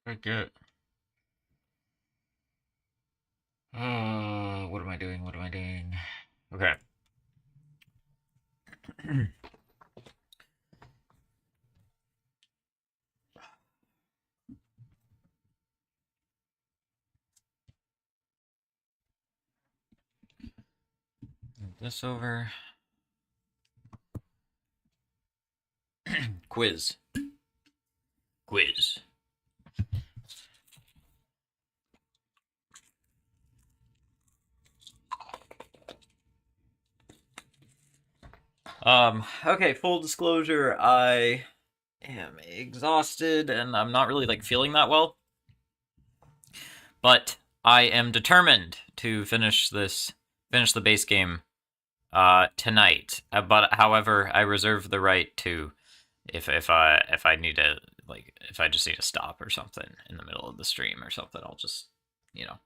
Very good. What am I doing? What am I doing? Okay. Move this over. Quiz. Quiz. Okay, full disclosure, I am exhausted and I'm not really like feeling that well. But I am determined to finish the base game tonight. But however, I reserve the right to if I need to if I just need to stop or something in the middle of the stream or something, I'll just you know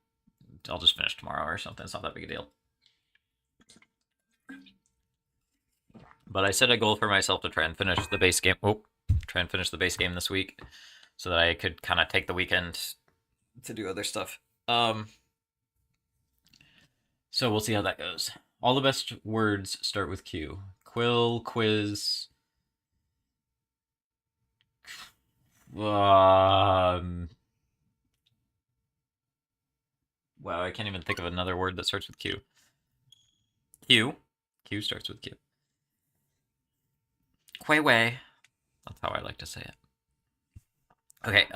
I'll just finish tomorrow or something. It's not that big a deal. But I set a goal for myself to try and finish the base game. Try and finish the base game this week, so that I could kind of take the weekend to do other stuff. So we'll see how that goes. All the best words start with Q. Quill, quiz. Wow, I can't even think of another word that starts with Q. Q. Q starts with Q. Quay Wei. That's how I like to say it. Okay,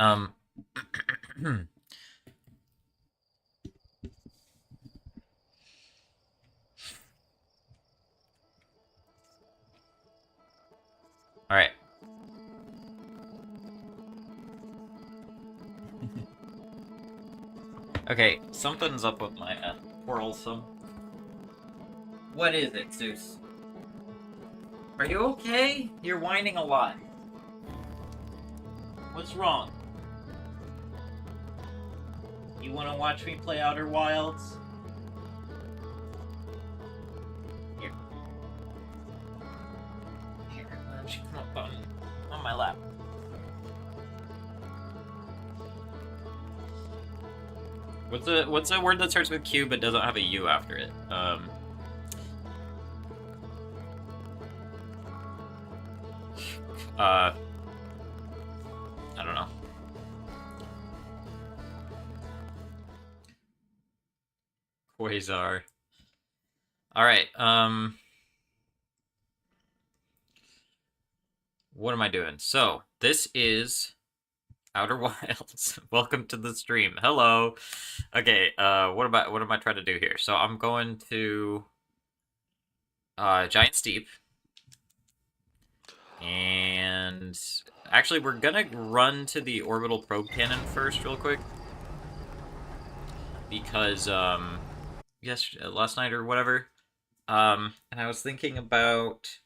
Alright. Okay, something's up with my quarrelsome. What is it, Zeus? Are you okay? You're whining a lot. What's wrong? You want to watch me play Outer Wilds? Here. Here, why don't you come up on my lap? What's a word that starts with Q but doesn't have a U after it? I don't know. Quasar. Alright, what am I doing? So, this is Outer Wilds. Welcome to the stream. Hello. Okay, what am I trying to do here? So I'm going to Giant Steep. And actually we're gonna run to the orbital probe cannon first real quick. Because last night or whatever. And I was thinking about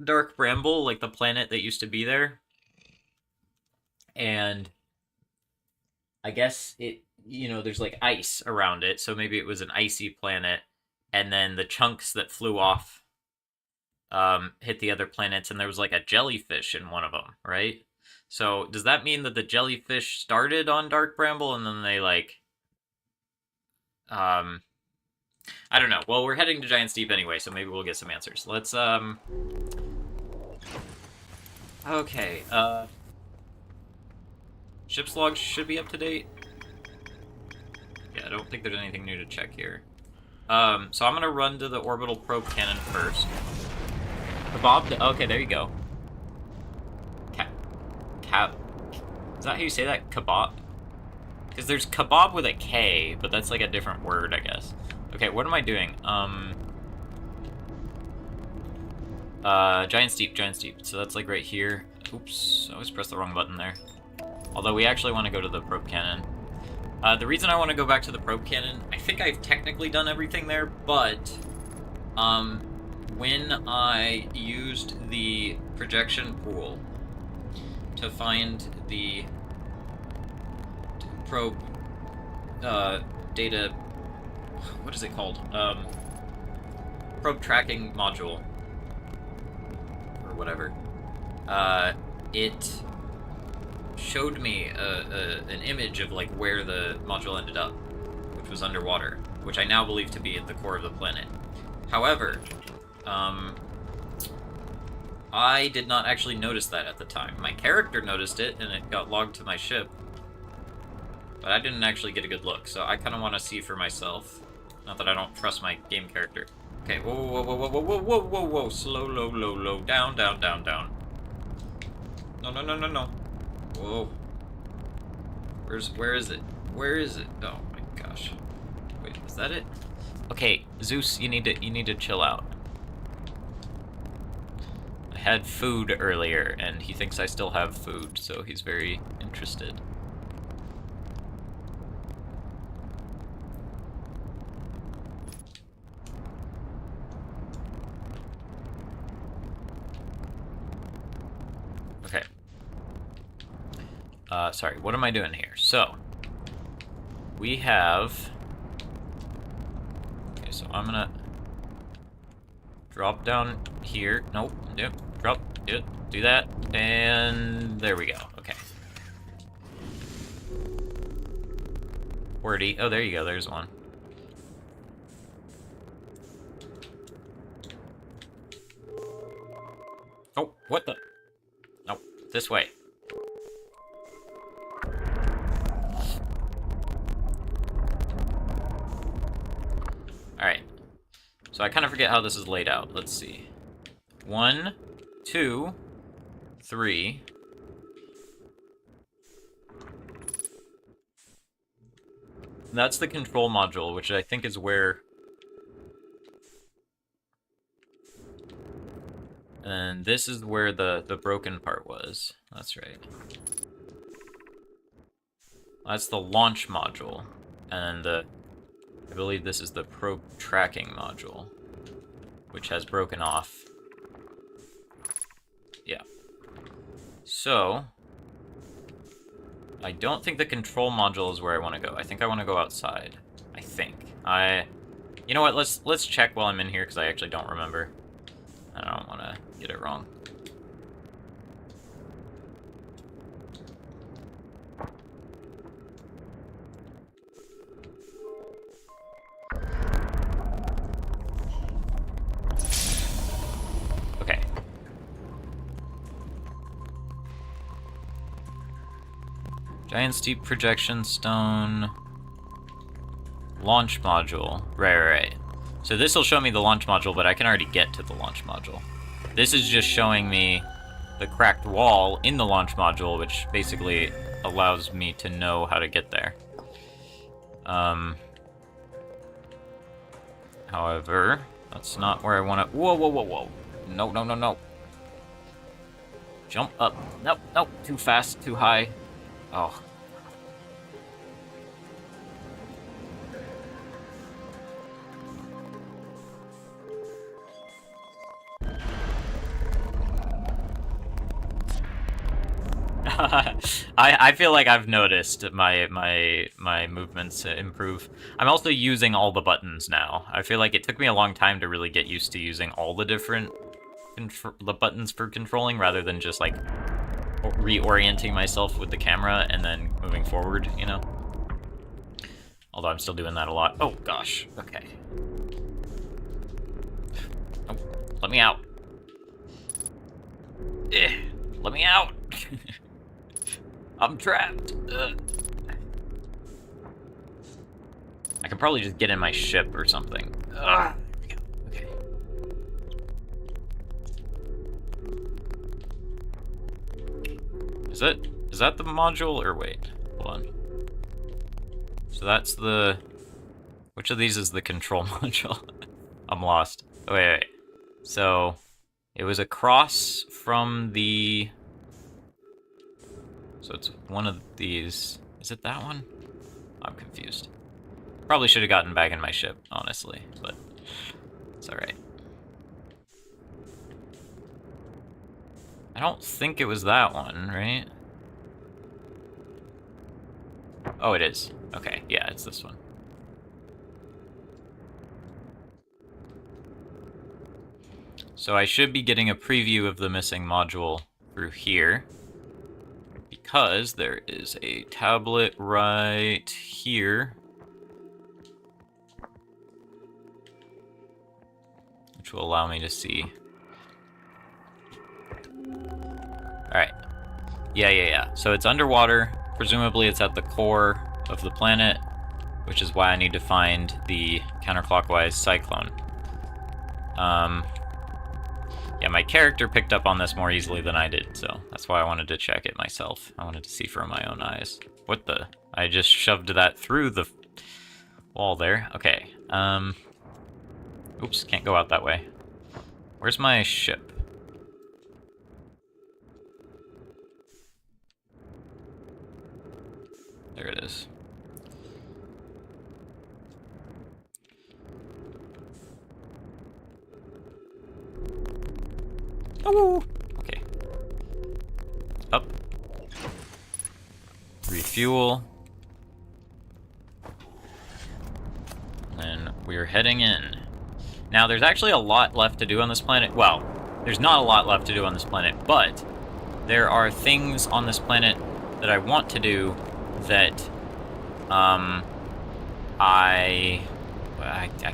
Dark Bramble, like the planet that used to be there. And I guess there's like ice around it, so maybe it was an icy planet, and then the chunks that flew off hit the other planets, and there was like a jellyfish in one of them, right? So does that mean that the jellyfish started on Dark Bramble and then they I don't know. Well, we're heading to Giant Steep anyway, so maybe we'll get some answers. Let's okay, Ship's log should be up to date. Yeah, I don't think there's anything new to check here. So I'm gonna run to the orbital probe cannon first. Kebab? Okay, there you go. Is that how you say that? Kebab? Because there's kebab with a K, but that's like a different word, I guess. Okay, what am I doing? Giant Steep. So that's like right here. Oops, I always pressed the wrong button there. Although we actually want to go to the probe cannon. The reason I want to go back to the probe cannon, I think I've technically done everything there, but when I used the projection pool to find the probe data, what is it called? Probe tracking module, or whatever. It showed me an image of like where the module ended up, which was underwater, which I now believe to be at the core of the planet. However, I did not actually notice that at the time. My character noticed it, and it got logged to my ship, but I didn't actually get a good look, so I kind of want to see for myself. Not that I don't trust my game character. Okay, whoa, slow, low, down. No. Whoa. Where is it? Oh my gosh. Wait, is that it? Okay, Zeus, you need to chill out. I had food earlier, and he thinks I still have food, so he's very interested. Okay. Sorry, what am I doing here? So, we have... Okay, so I'm gonna drop down here. Nope, yep, drop, yep, do that, and there we go, okay. Wordy, oh, there you go, there's one. Oh, what the? No, this way. Alright. So I kind of forget how this is laid out. Let's see. 1, 2, 3. That's the control module, which I think is where... And this is where the broken part was. That's right. That's the launch module. And I believe this is the probe tracking module, which has broken off. Yeah. So, I don't think the control module is where I want to go. I think I want to go outside. I think. You know what, let's check while I'm in here, because I actually don't remember. I don't want to get it wrong. Okay. Giant Steep Projection Stone. Launch module. Right. So this will show me the launch module, but I can already get to the launch module. This is just showing me the cracked wall in the launch module, which basically allows me to know how to get there. However, that's not where I want to... Whoa. No. Jump up. Nope. Too fast, too high. Oh. I feel like I've noticed my movements improve. I'm also using all the buttons now. I feel like it took me a long time to really get used to using all the different the buttons for controlling, rather than just like reorienting myself with the camera and then moving forward, you know? Although I'm still doing that a lot. Oh gosh, okay. Oh, let me out. Let me out. I'm trapped. Ugh. I can probably just get in my ship or something. Ugh. Okay. Is that the module, or wait, hold on. So that's the... Which of these is the control module? I'm lost. Oh, wait. So, it was across from the... So it's one of these. Is it that one? I'm confused. Probably should have gotten back in my ship, honestly, but it's alright. I don't think it was that one, right? Oh, it is. Okay, yeah, it's this one. So I should be getting a preview of the missing module through here, because there is a tablet right here, which will allow me to see. Alright. Yeah. So it's underwater. Presumably it's at the core of the planet, which is why I need to find the counterclockwise cyclone. Yeah, my character picked up on this more easily than I did, so that's why I wanted to check it myself. I wanted to see from my own eyes. What the? I just shoved that through the wall there. Okay. Oops, can't go out that way. Where's my ship? There it is. Oh, okay. Up. Refuel. And we're heading in. Now, there's actually a lot left to do on this planet. Well, there's not a lot left to do on this planet, but there are things on this planet that I want to do that, I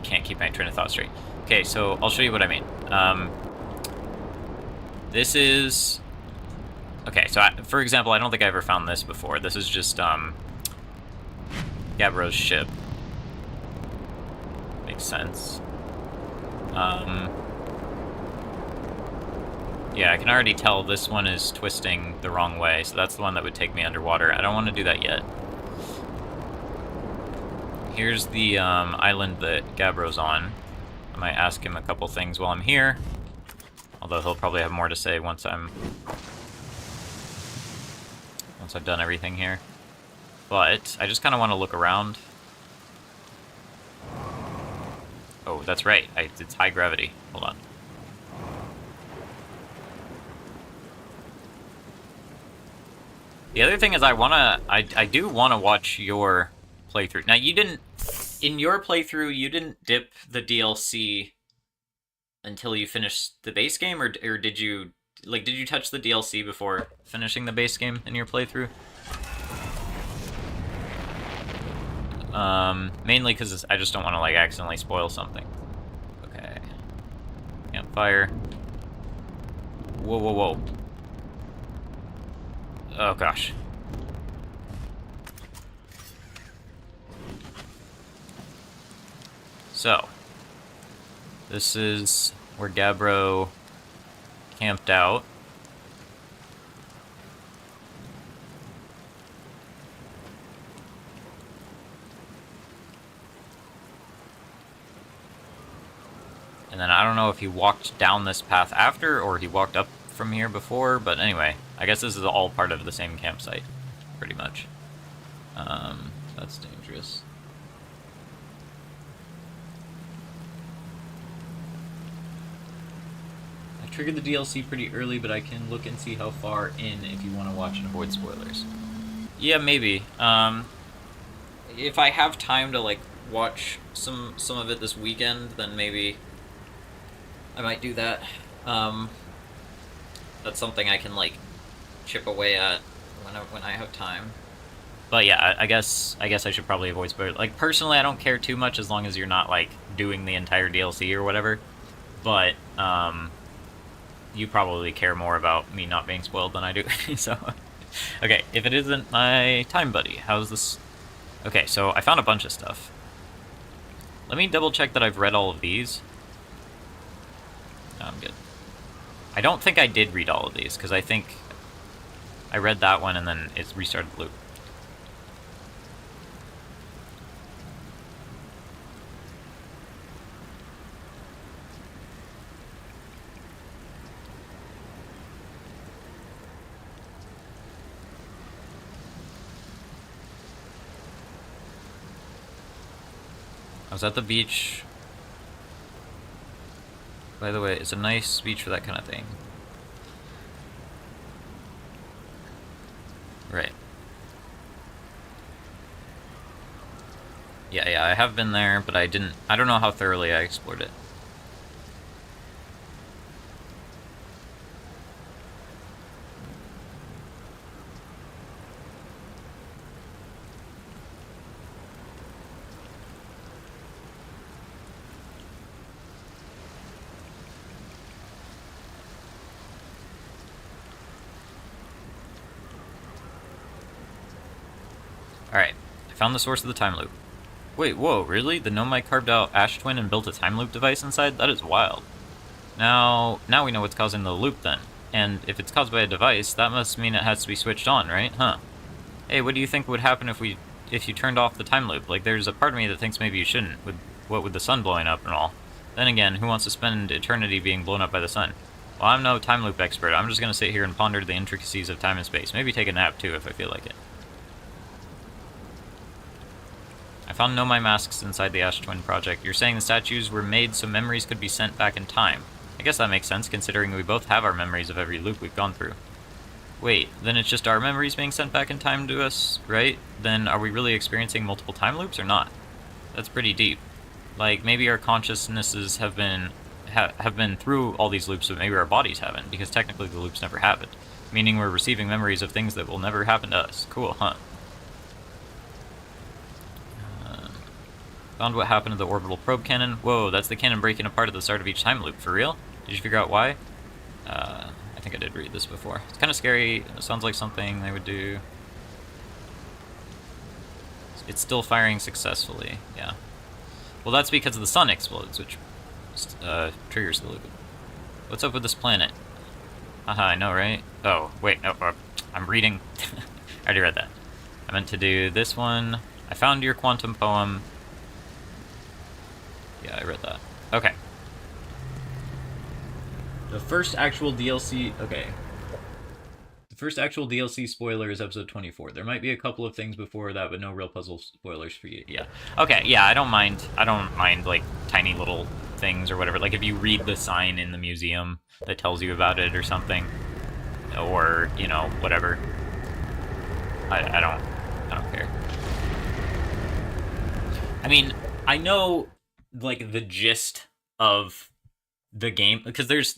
can't keep my train of thought straight. Okay, so I'll show you what I mean. This is... Okay, so for example, I don't think I ever found this before. This is just, Gabbro's ship. Makes sense. Yeah, I can already tell this one is twisting the wrong way, so that's the one that would take me underwater. I don't want to do that yet. Here's the island that Gabbro's on. I might ask him a couple things while I'm here, although he'll probably have more to say once I've done everything here. But I just kind of want to look around. Oh, that's right. It's high gravity. Hold on. The other thing is I do want to watch your playthrough. Now, in your playthrough, you didn't dip the DLC until you finished the base game, or did you touch the DLC before finishing the base game in your playthrough? Mainly because I just don't want to, accidentally spoil something. Okay. Campfire. Whoa. Oh, gosh. So, this is where Gabbro camped out. And then I don't know if he walked down this path after, or he walked up from here before, but anyway, I guess this is all part of the same campsite, pretty much. That's dangerous. I triggered the DLC pretty early, but I can look and see how far in if you want to watch and avoid spoilers. Yeah, maybe. If I have time to, watch some of it this weekend, then maybe I might do that. That's something I can, chip away at when I have time. But yeah, I guess I should probably avoid spoilers. Personally, I don't care too much as long as you're not, doing the entire DLC or whatever. But, you probably care more about me not being spoiled than I do, so... Okay, if it isn't my time buddy, how's this? Okay, so I found a bunch of stuff. Let me double check that I've read all of these. No, I'm good. I don't think I did read all of these, because I think I read that one and then it restarted the loop. I was at the beach. By the way, it's a nice beach for that kind of thing. Right. Yeah, I have been there, but I don't know how thoroughly I explored it. Alright, I found the source of the time loop. Wait, whoa, really? The Nomai carved out Ash Twin and built a time loop device inside? That is wild. Now we know what's causing the loop then. And if it's caused by a device, that must mean it has to be switched on, right? Huh. Hey, what do you think would happen if you turned off the time loop? Like, there's a part of me that thinks maybe you shouldn't, with the sun blowing up and all. Then again, who wants to spend eternity being blown up by the sun? Well, I'm no time loop expert. I'm just gonna sit here and ponder the intricacies of time and space. Maybe take a nap too if I feel like it. I found Nomai masks inside the Ash Twin project. You're saying the statues were made so memories could be sent back in time. I guess that makes sense, considering we both have our memories of every loop we've gone through. Wait, then it's just our memories being sent back in time to us, right? Then are we really experiencing multiple time loops or not? That's pretty deep. Like, maybe our consciousnesses have been through all these loops, but maybe our bodies haven't, because technically the loops never happened. Meaning we're receiving memories of things that will never happen to us. Cool, huh? Found what happened to the orbital probe cannon. Whoa, that's the cannon breaking apart at the start of each time loop. For real? Did you figure out why? I think I did read this before. It's kind of scary. It sounds like something they would do. It's still firing successfully. Yeah. Well, that's because the sun explodes, which triggers the loop. What's up with this planet? Haha, I know, right? Oh, wait, no, I'm reading. I already read that. I meant to do this one. I found your quantum poem. Yeah, I read that. Okay. The first actual DLC... Okay. The first actual DLC spoiler is episode 24. There might be a couple of things before that, but no real puzzle spoilers for you. Yeah. Okay, yeah, I don't mind, like, tiny little things or whatever. Like, if you read the sign in the museum that tells you about it or something, or, you know, whatever. I don't care. I mean, I know, like, the gist of the game, because there's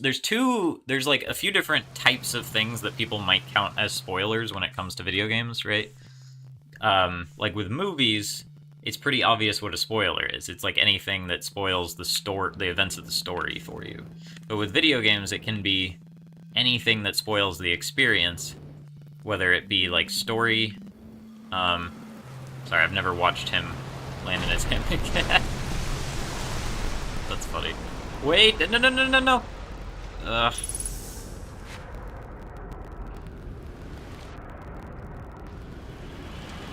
like a few different types of things that people might count as spoilers when it comes to video games, right? Like with movies, it's pretty obvious what a spoiler is. It's like anything that spoils the events of the story for you. But with video games, it can be anything that spoils the experience, whether it be like story. Sorry, I've never watched him land in his hammock. That's funny. Wait, no. Ugh.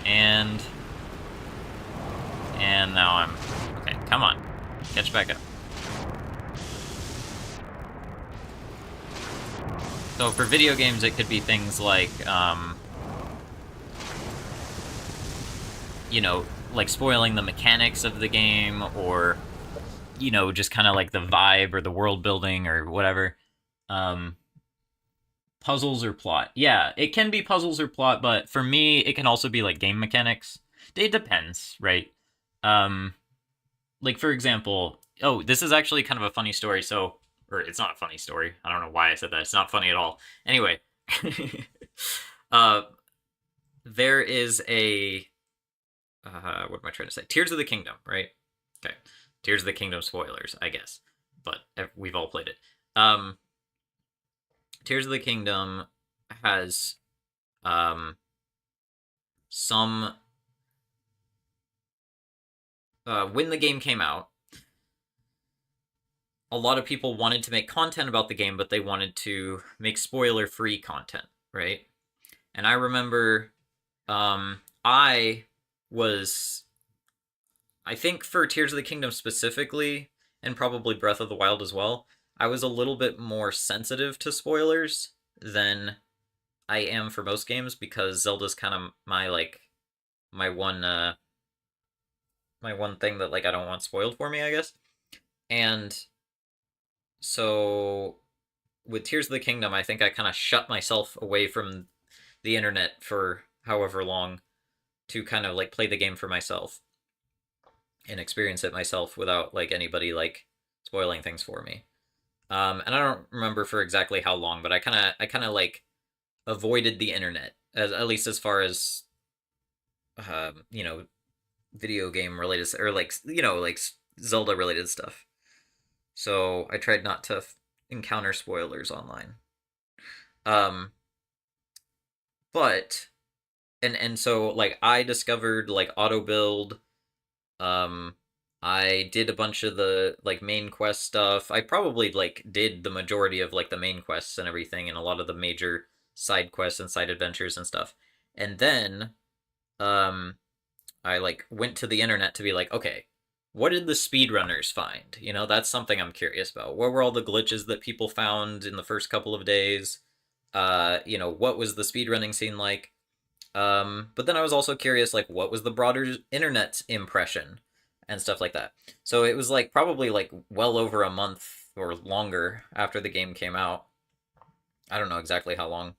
And now I'm... Okay, come on. Catch back up. So for video games, it could be things like, you know, like spoiling the mechanics of the game, or, you know, just kind of like the vibe or the world building or whatever. Puzzles or plot. Yeah, it can be puzzles or plot, but for me, it can also be like game mechanics. It depends, right? Like for example, oh, this is actually kind of a funny story. So, or it's not a funny story. I don't know why I said that. It's not funny at all. Anyway, uh, there is a what am I trying to say? Tears of the Kingdom, right? Okay, Tears of the Kingdom spoilers, I guess, but we've all played it. Tears of the Kingdom has um, some when the game came out, a lot of people wanted to make content about the game, but they wanted to make spoiler-free content, right? And I remember I was, I think for Tears of the Kingdom specifically, and probably Breath of the Wild as well, I was a little bit more sensitive to spoilers than I am for most games because Zelda's kind of my like my one my one thing that like I don't want spoiled for me, I guess. And so with Tears of the Kingdom, I think I kind of shut myself away from the internet for however long to kind of like play the game for myself and experience it myself without like anybody like spoiling things for me. And I don't remember for exactly how long, but I kind of like avoided the internet as at least as far as you know, video game related or like like Zelda related stuff. So I tried not to encounter spoilers online. Um, but and so like I discovered like auto build. Um, I did a bunch of the like main quest stuff. I probably like did the majority of like the main quests and everything, and a lot of the major side quests and side adventures and stuff. And then um, I like went to the internet to be like, okay, what did the speedrunners find? You know, that's something I'm curious about. What were all the glitches that people found in the first couple of days? What was the speedrunning scene like? But then I was also curious, like, what was the broader internet impression and stuff like that. So it was like probably like well over a month or longer after the game came out. I don't know exactly how long,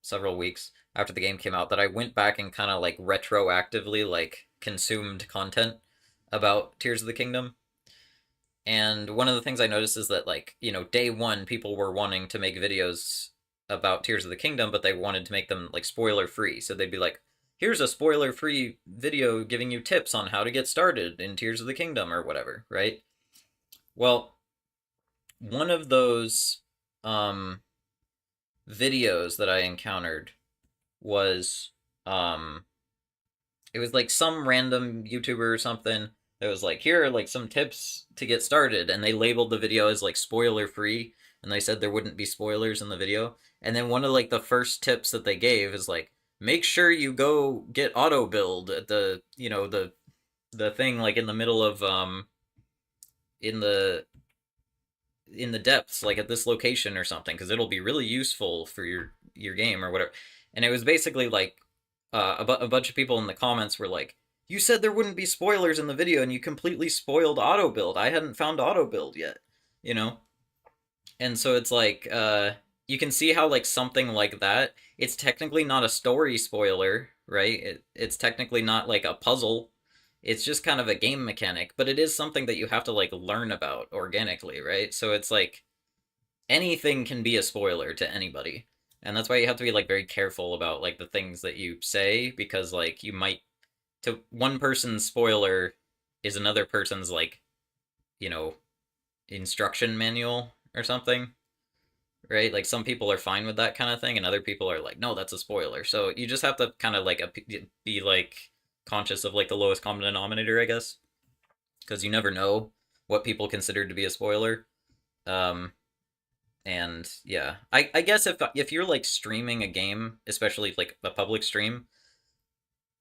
several weeks after the game came out, that I went back and kind of like retroactively like consumed content about Tears of the Kingdom. And one of the things I noticed is that like, day one people were wanting to make videos about Tears of the Kingdom, but they wanted to make them like spoiler free. So they'd be like, here's a spoiler free video giving you tips on how to get started in Tears of the Kingdom or whatever, right? Well, one of those um videos that I encountered was it was like some random YouTuber or something that was like, here are like some tips to get started, and they labeled the video as like spoiler free, and they said there wouldn't be spoilers in the video. And then one of like the first tips that they gave is like, make sure you go get auto build at the the thing like in the middle of in the in the depths, like at this location or something, because it'll be really useful for your game or whatever. And it was basically like a bunch of people in the comments were like, "You said there wouldn't be spoilers in the video, and you completely spoiled auto build. I hadn't found auto build yet, you know." And so it's like you can see how like something like that, it's technically not a story spoiler, right? It's technically not like a puzzle. It's just kind of a game mechanic, but it is something that you have to like learn about organically, right? So it's like anything can be a spoiler to anybody. And that's why you have to be like very careful about like the things that you say, because like you might, to one person's spoiler is another person's like, you know, instruction manual or something, right? Like some people are fine with that kind of thing and other people are like, no, that's a spoiler. So you just have to kind of like be like conscious of like the lowest common denominator, I guess, because you never know what people consider to be a spoiler. Um, and yeah, I guess if you're like streaming a game, especially like a public stream,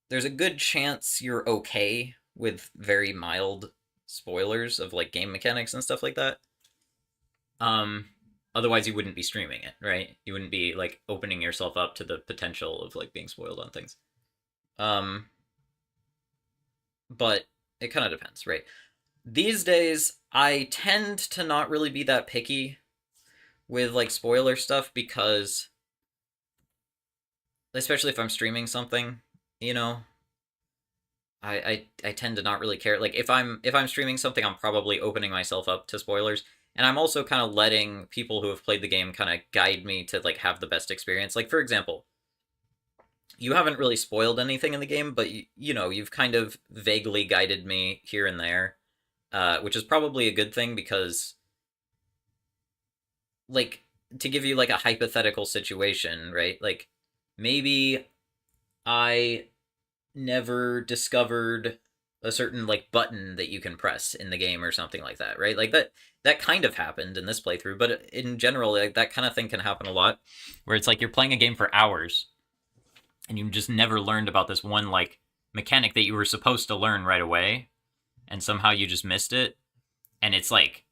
there's a good chance you're okay with very mild spoilers of like game mechanics and stuff like that. Um, Otherwise you wouldn't be streaming it, right? You wouldn't be like opening yourself up to the potential of like being spoiled on things. Um, but it kind of depends, right? These days, I tend to not really be that picky with like spoiler stuff because, especially if I'm streaming something, you know, I tend to not really care. Like if I'm streaming something, I'm probably opening myself up to spoilers, and I'm also kind of letting people who have played the game kind of guide me to like have the best experience. Like for example, you haven't really spoiled anything in the game, but you've kind of vaguely guided me here and there, which is probably a good thing because like to give you like a hypothetical situation, right? Like maybe I never discovered a certain like button that you can press in the game or something like that, right? Like that kind of happened in this playthrough, but in general, like that kind of thing can happen a lot, where it's like you're playing a game for hours and you just never learned about this one like mechanic that you were supposed to learn right away, and somehow you just missed it, and it's like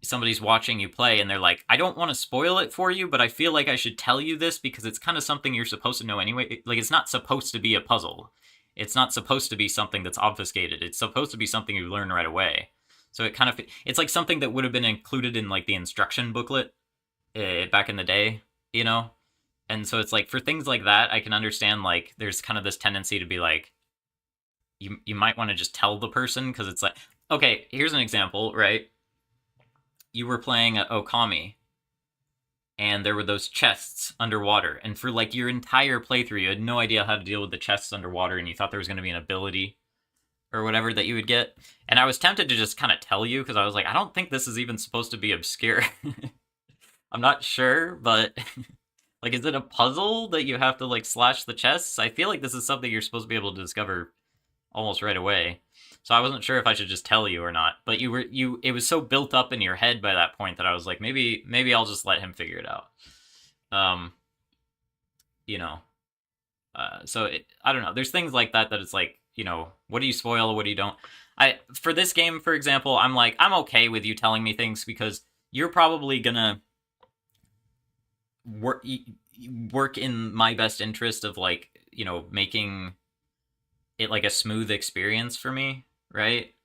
somebody's watching you play and they're like, I don't want to spoil it for you, but I feel like I should tell you this because it's kind of something you're supposed to know anyway. Like, it's not supposed to be a puzzle. It's not supposed to be something that's obfuscated. It's supposed to be something you learn right away. So it kind of, it's like something that would have been included in like the instruction booklet back in the day, you know? And so it's like for things like that, I can understand like there's kind of this tendency to be like, you might want to just tell the person because it's like, okay, here's an example, right? You were playing Okami, and there were those chests underwater, and for like your entire playthrough, you had no idea how to deal with the chests underwater, and you thought there was going to be an ability or whatever that you would get. And I was tempted to just kind of tell you because I was like, I don't think this is even supposed to be obscure. I'm not sure, but like, is it a puzzle that you have to like slash the chests? I feel like this is something you're supposed to be able to discover almost right away. So I wasn't sure if I should just tell you or not. But it was so built up in your head by that point that I was like, maybe I'll just let him figure it out. Um, you know. I don't know. There's things like that it's like, what do you spoil, what do you don't? For this game, for example, I'm like, I'm okay with you telling me things because you're probably gonna work in my best interest of like, making it like a smooth experience for me, right?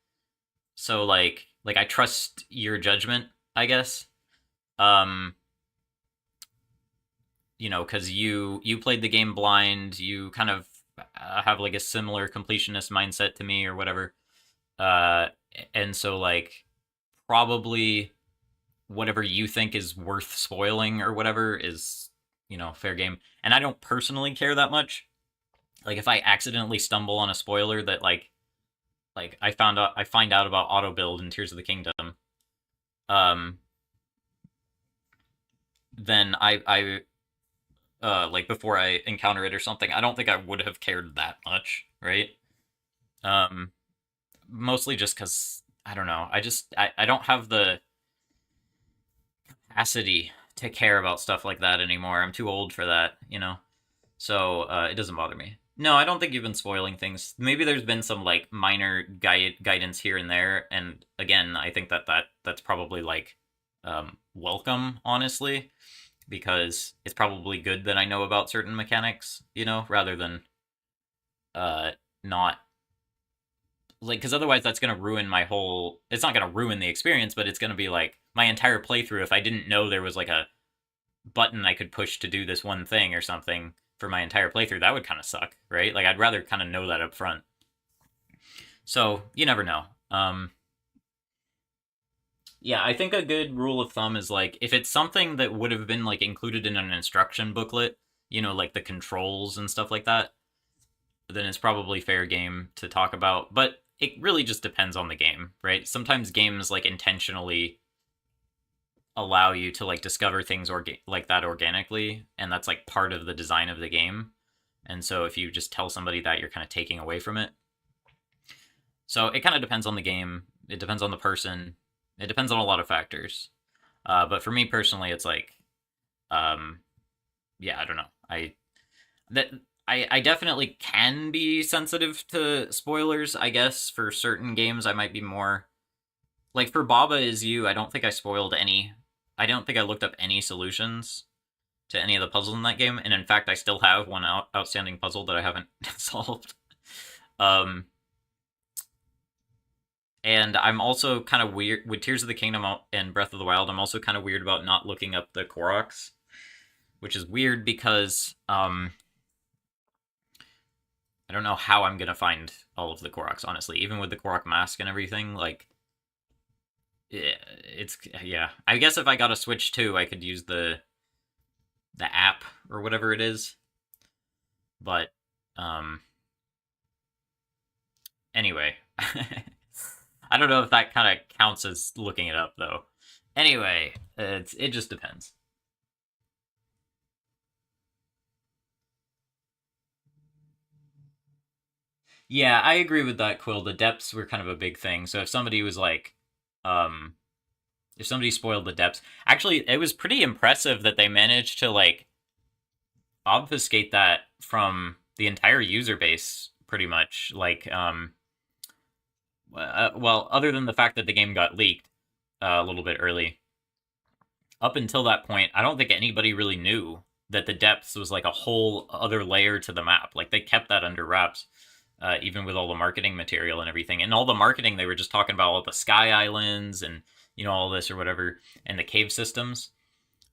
So like I trust your judgment, I guess. Um, because you played the game blind, you kind of have like a similar completionist mindset to me or whatever. Uh, and so like probably whatever you think is worth spoiling or whatever is fair game. And I don't personally care that much. Like if I accidentally stumble on a spoiler that like I find out about auto build in Tears of the Kingdom, um, then I like before I encounter it or something, I don't think I would have cared that much, right? Um, Mostly just because I don't know. I don't have the capacity to care about stuff like that anymore. I'm too old for that. So it doesn't bother me. No, I don't think you've been spoiling things. Maybe there's been some like minor guidance here and there, and again, I think that's probably like welcome, honestly, because it's probably good that I know about certain mechanics, rather than not like because otherwise that's gonna ruin my whole. It's not gonna ruin the experience, but it's gonna be like my entire playthrough if I didn't know there was like a button I could push to do this one thing or something for my entire playthrough. That would kind of suck, right? Like I'd rather kind of know that up front. So you never know. Yeah, I think a good rule of thumb is like if it's something that would have been like included in an instruction booklet, like the controls and stuff like that, then it's probably fair game to talk about. But it really just depends on the game, right? Sometimes games like intentionally allow you to like discover things like that organically, and that's like part of the design of the game. And so if you just tell somebody that, you're kind of taking away from it. So it kind of depends on the game. It depends on the person. It depends on a lot of factors. But for me personally, it's like, yeah, I don't know. I definitely can be sensitive to spoilers. I guess for certain games, I might be more like for Baba Is You. I don't think I spoiled any. I don't think I looked up any solutions to any of the puzzles in that game, and in fact, I still have one outstanding puzzle that I haven't solved. Um, and I'm also kind of weird with Tears of the Kingdom and Breath of the Wild. I'm also kind of weird about not looking up the Koroks, which is weird because I don't know how I'm gonna find all of the Koroks. Honestly, even with the Korok mask and everything, like yeah. I guess if I got a Switch 2, I could use the app or whatever it is. But anyway, I don't know if that kind of counts as looking it up though. Anyway, it just depends. Yeah, I agree with that, Quill. The depths were kind of a big thing. So if somebody was like, um, if somebody spoiled the depths, actually, it was pretty impressive that they managed to like obfuscate that from the entire user base, pretty much. Like, well, other than the fact that the game got leaked a little bit early, up until that point, I don't think anybody really knew that the depths was like a whole other layer to the map. Like they kept that under wraps, even with all the marketing material and everything. And all the marketing, they were just talking about all the sky islands and all this or whatever, and the cave systems.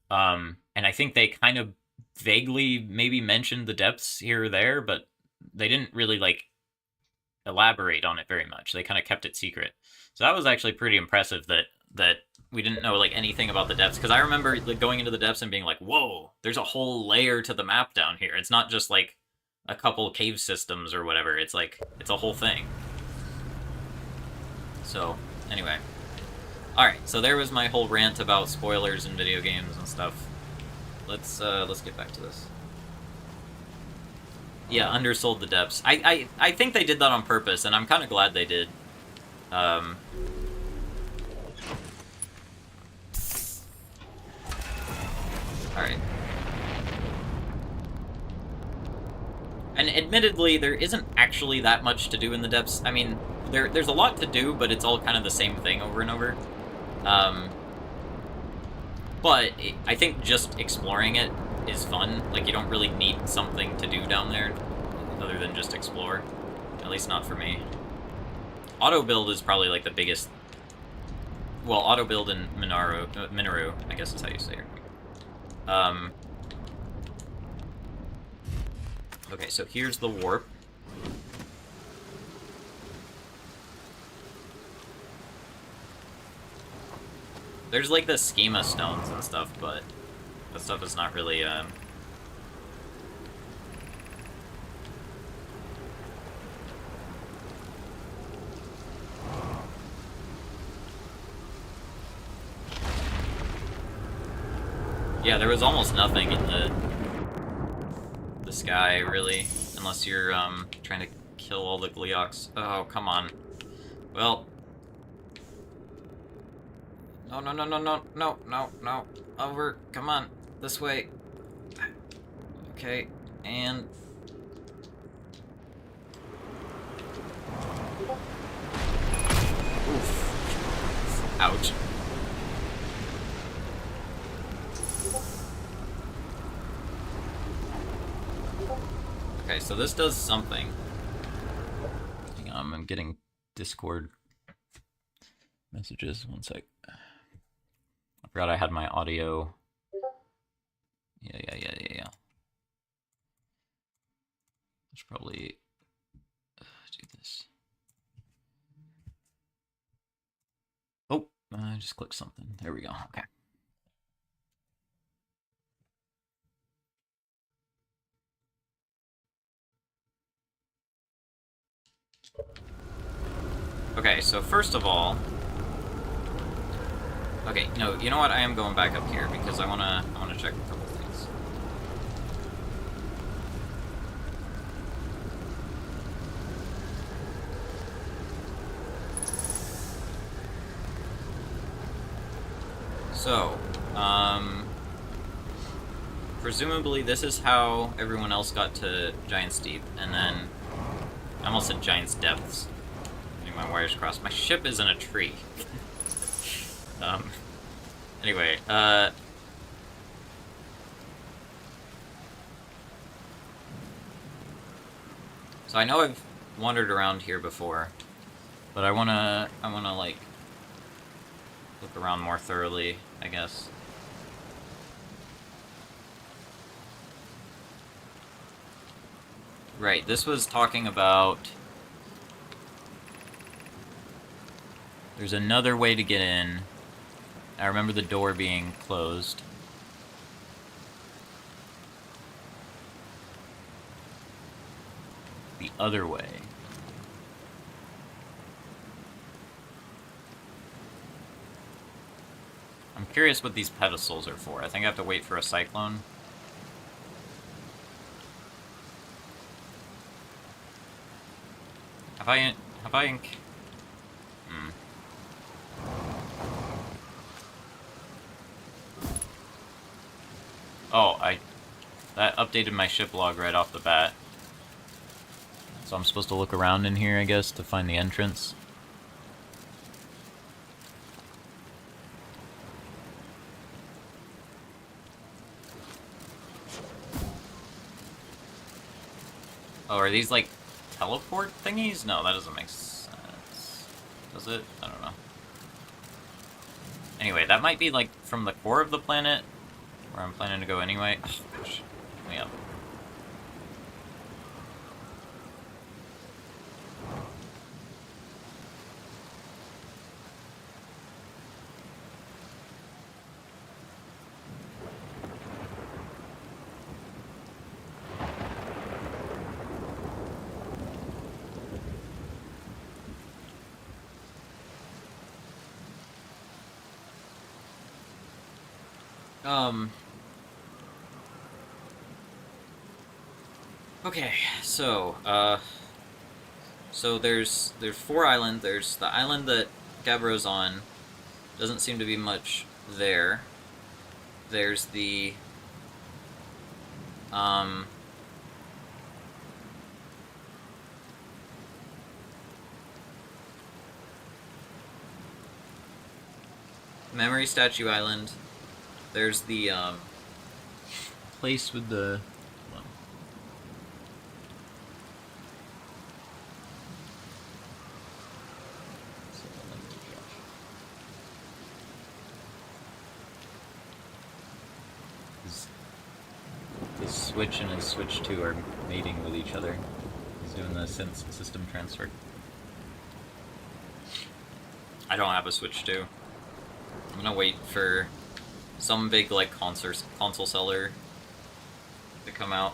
And I think they kind of vaguely maybe mentioned the depths here or there, but they didn't really like elaborate on it very much. They kind of kept it secret. So that was actually pretty impressive that we didn't know like anything about the depths, because I remember like going into the depths and being like, "Whoa, there's a whole layer to the map down here. It's not just like a couple cave systems or whatever. It's like it's a whole thing." So, anyway. All right, so there was my whole rant about spoilers in video games and stuff. Let's get back to this. Yeah, undersold the depths. I think they did that on purpose, and I'm kind of glad they did. Um, all right. And admittedly, there isn't actually that much to do in the depths. I mean, there's a lot to do, but it's all kind of the same thing over and over. But I think just exploring it is fun. Like, you don't really need something to do down there other than just explore. At least not for me. Auto build is probably like the biggest. Well, auto build in Minoru, I guess is how you say it. Okay, so here's the warp. There's like the schema stones and stuff, but that stuff is not really yeah, there was almost nothing in the sky, really, unless you're trying to kill all the Gleeoks. Oh, come on. Well, no. Over. Come on. This way. Okay, and oof. Ouch. Okay, so this does something. Hang on, I'm getting Discord messages. One sec. I forgot I had my audio. Yeah. I should probably do this. Oh, I just clicked something. There we go. Okay. Okay, so first of all, okay, no, you know what? I am going back up here because I wanna check a couple things. So, presumably this is how everyone else got to Giant's Deep, and then I almost said Giant's Depths. Getting my wires crossed. My ship is in a tree. Anyway, so I know I've wandered around here before, but I wanna like look around more thoroughly, I guess. Right, this was talking about there's another way to get in. I remember the door being closed. The other way. I'm curious what these pedestals are for. I think I have to wait for a cyclone. Have I inc... Hmm. Oh, that updated my ship log right off the bat. So I'm supposed to look around in here, I guess, to find the entrance. Oh, are these like teleport thingies? No, that doesn't make sense. Does it? I don't know. Anyway, that might be like from the core of the planet, where I'm planning to go anyway. Oh, gosh. Let me up. Okay, so, so there's 4 islands. There's the island that Gabbro's on. Doesn't seem to be much there. There's the, Memory Statue Island. There's the, place with the... His Switch and his Switch 2 are mating with each other. He's doing the system transfer. I don't have a Switch 2. I'm gonna wait for some big, like, console seller to come out.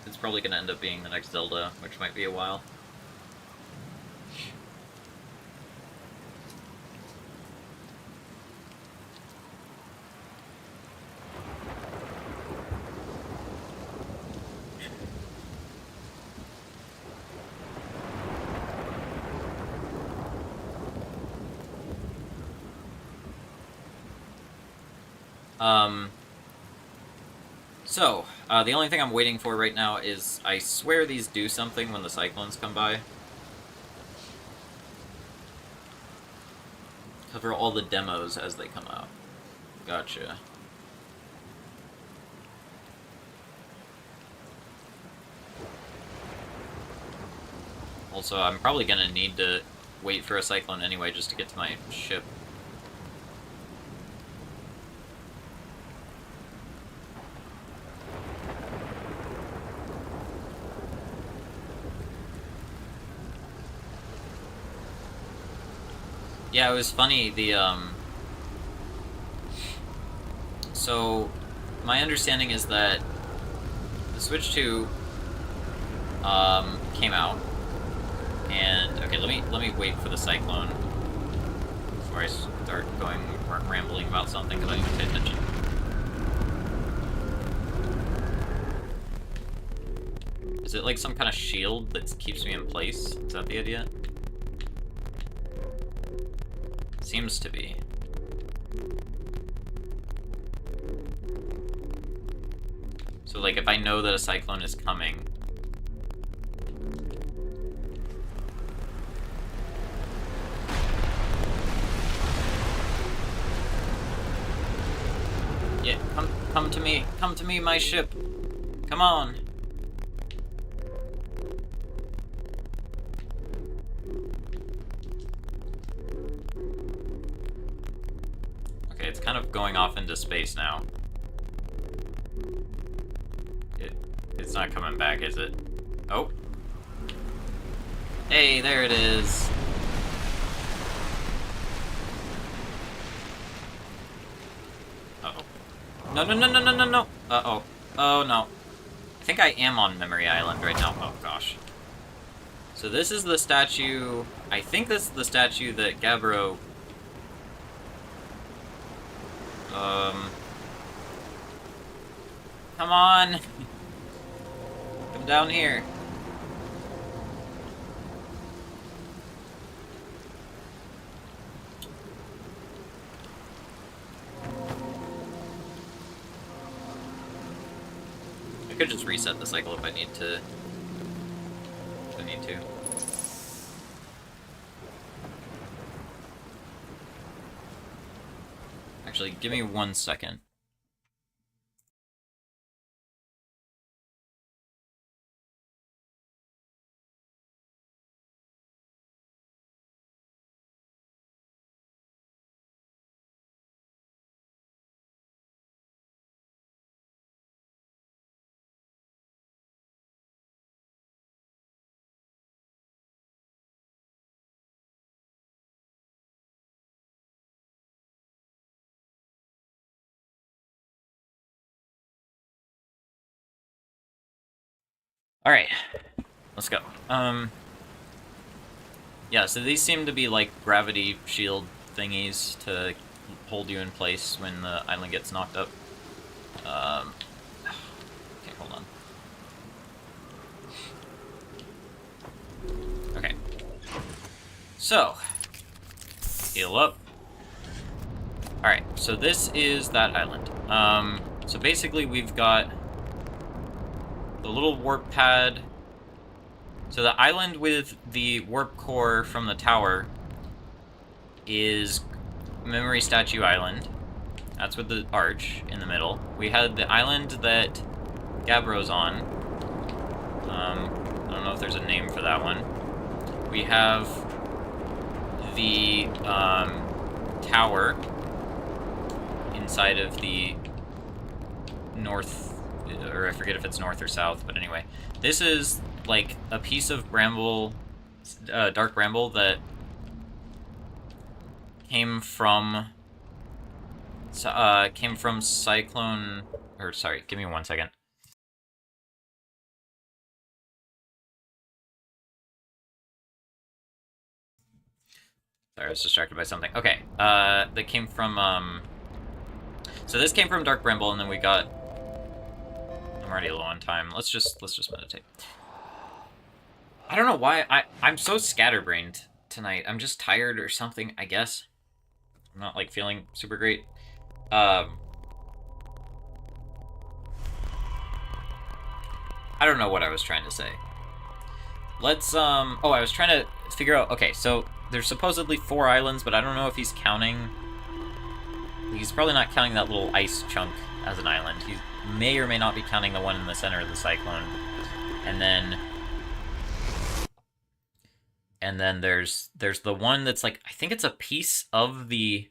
It's probably gonna end up being the next Zelda, which might be a while. So, the only thing I'm waiting for right now is, I swear these do something when the cyclones come by. Cover all the demos as they come out. Gotcha. Also, I'm probably gonna need to wait for a cyclone anyway just to get to my ship. Yeah, it was funny, so, my understanding is that the Switch 2, came out, and, okay, let me wait for the cyclone before I start rambling about something, because I need to pay attention. Is it like some kind of shield that keeps me in place? Is that the idea? Seems to be. So, like, if I know that a cyclone is coming... Yeah, come to me, my ship. Come on. It's kind of going off into space now. It's not coming back, is it? Oh. Hey, there it is. Uh-oh. No. Uh-oh. Oh, no. I think I am on Memory Island right now. Oh, gosh. So this is the statue... I think this is the statue that Gabbro... Come on! Come down here. could just reset the cycle if I need to. Actually, give me 1 second. Alright, let's go. Yeah, so these seem to be like gravity shield thingies to hold you in place when the island gets knocked up. Okay, hold on. Okay. So, heal up. Alright, so this is that island. So basically we've got the little warp pad. So the island with the warp core from the tower is Memory Statue Island. That's with the arch in the middle. We had the island that Gabbro's on. I don't know if there's a name for that one. We have the tower inside of the north, or I forget if it's north or south, but anyway. This is like a piece of bramble, dark bramble that came from Cyclone, or sorry, give me 1 second. Sorry, I was distracted by something. Okay, that came from, so this came from Dark Bramble, and then we got, I'm already low on time. Let's just meditate. I don't know why, I'm so scatterbrained tonight. I'm just tired or something, I guess. I'm not, like, feeling super great. I don't know what I was trying to say. Let's, oh, I was trying to figure out, okay, so there's supposedly 4 islands, but I don't know if he's counting. He's probably not counting that little ice chunk as an island. He may or may not be counting the one in the center of the cyclone. And then there's the one that's like, I think it's a piece of the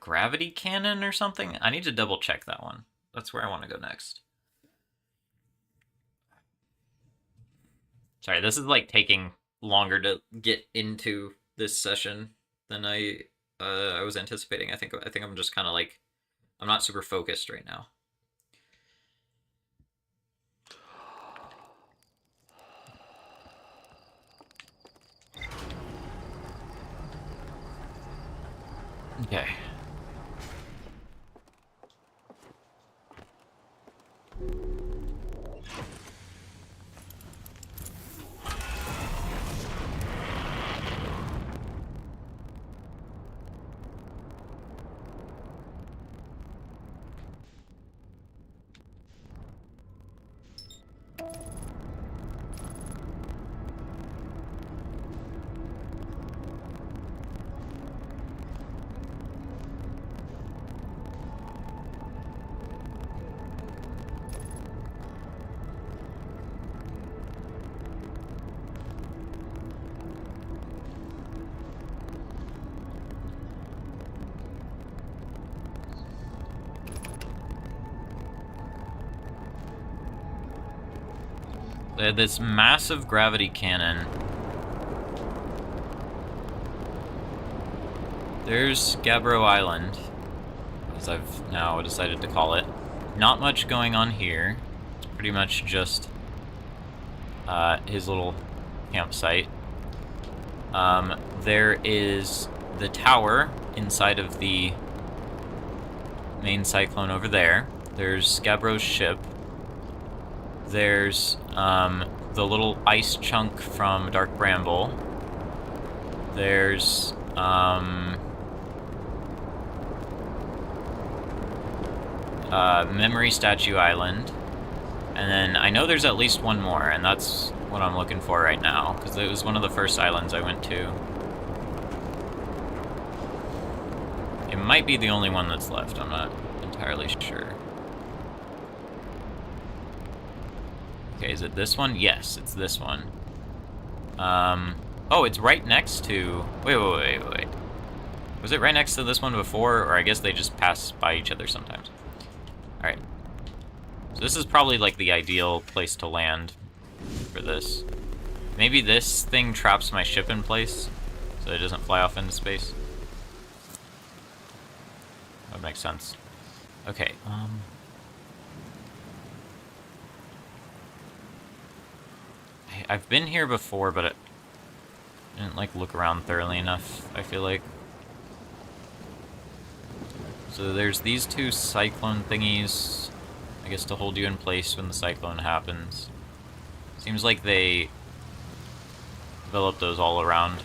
gravity cannon or something. I need to double check that one. That's where I want to go next. Sorry, this is like taking longer to get into this session than I was anticipating. I think I'm just kind of like, I'm not super focused right now. Okay. This massive gravity cannon. There's Gabbro Island, as I've now decided to call it. Not much going on here. It's pretty much just his little campsite. There is the tower inside of the main cyclone over there. There's Gabbro's ship. There's the little ice chunk from Dark Bramble. There's Memory Statue Island. And then I know there's at least one more, and that's what I'm looking for right now, because it was one of the first islands I went to. It might be the only one that's left, I'm not entirely sure. Okay, is it this one? Yes, it's this one. Oh, it's right next to... Wait. Was it right next to this one before, or I guess they just pass by each other sometimes? Alright. So this is probably, like, the ideal place to land for this. Maybe this thing traps my ship in place, so it doesn't fly off into space. That would make sense. Okay, I've been here before, but I didn't, like, look around thoroughly enough, I feel like. So there's these two cyclone thingies, I guess, to hold you in place when the cyclone happens. Seems like they developed those all around.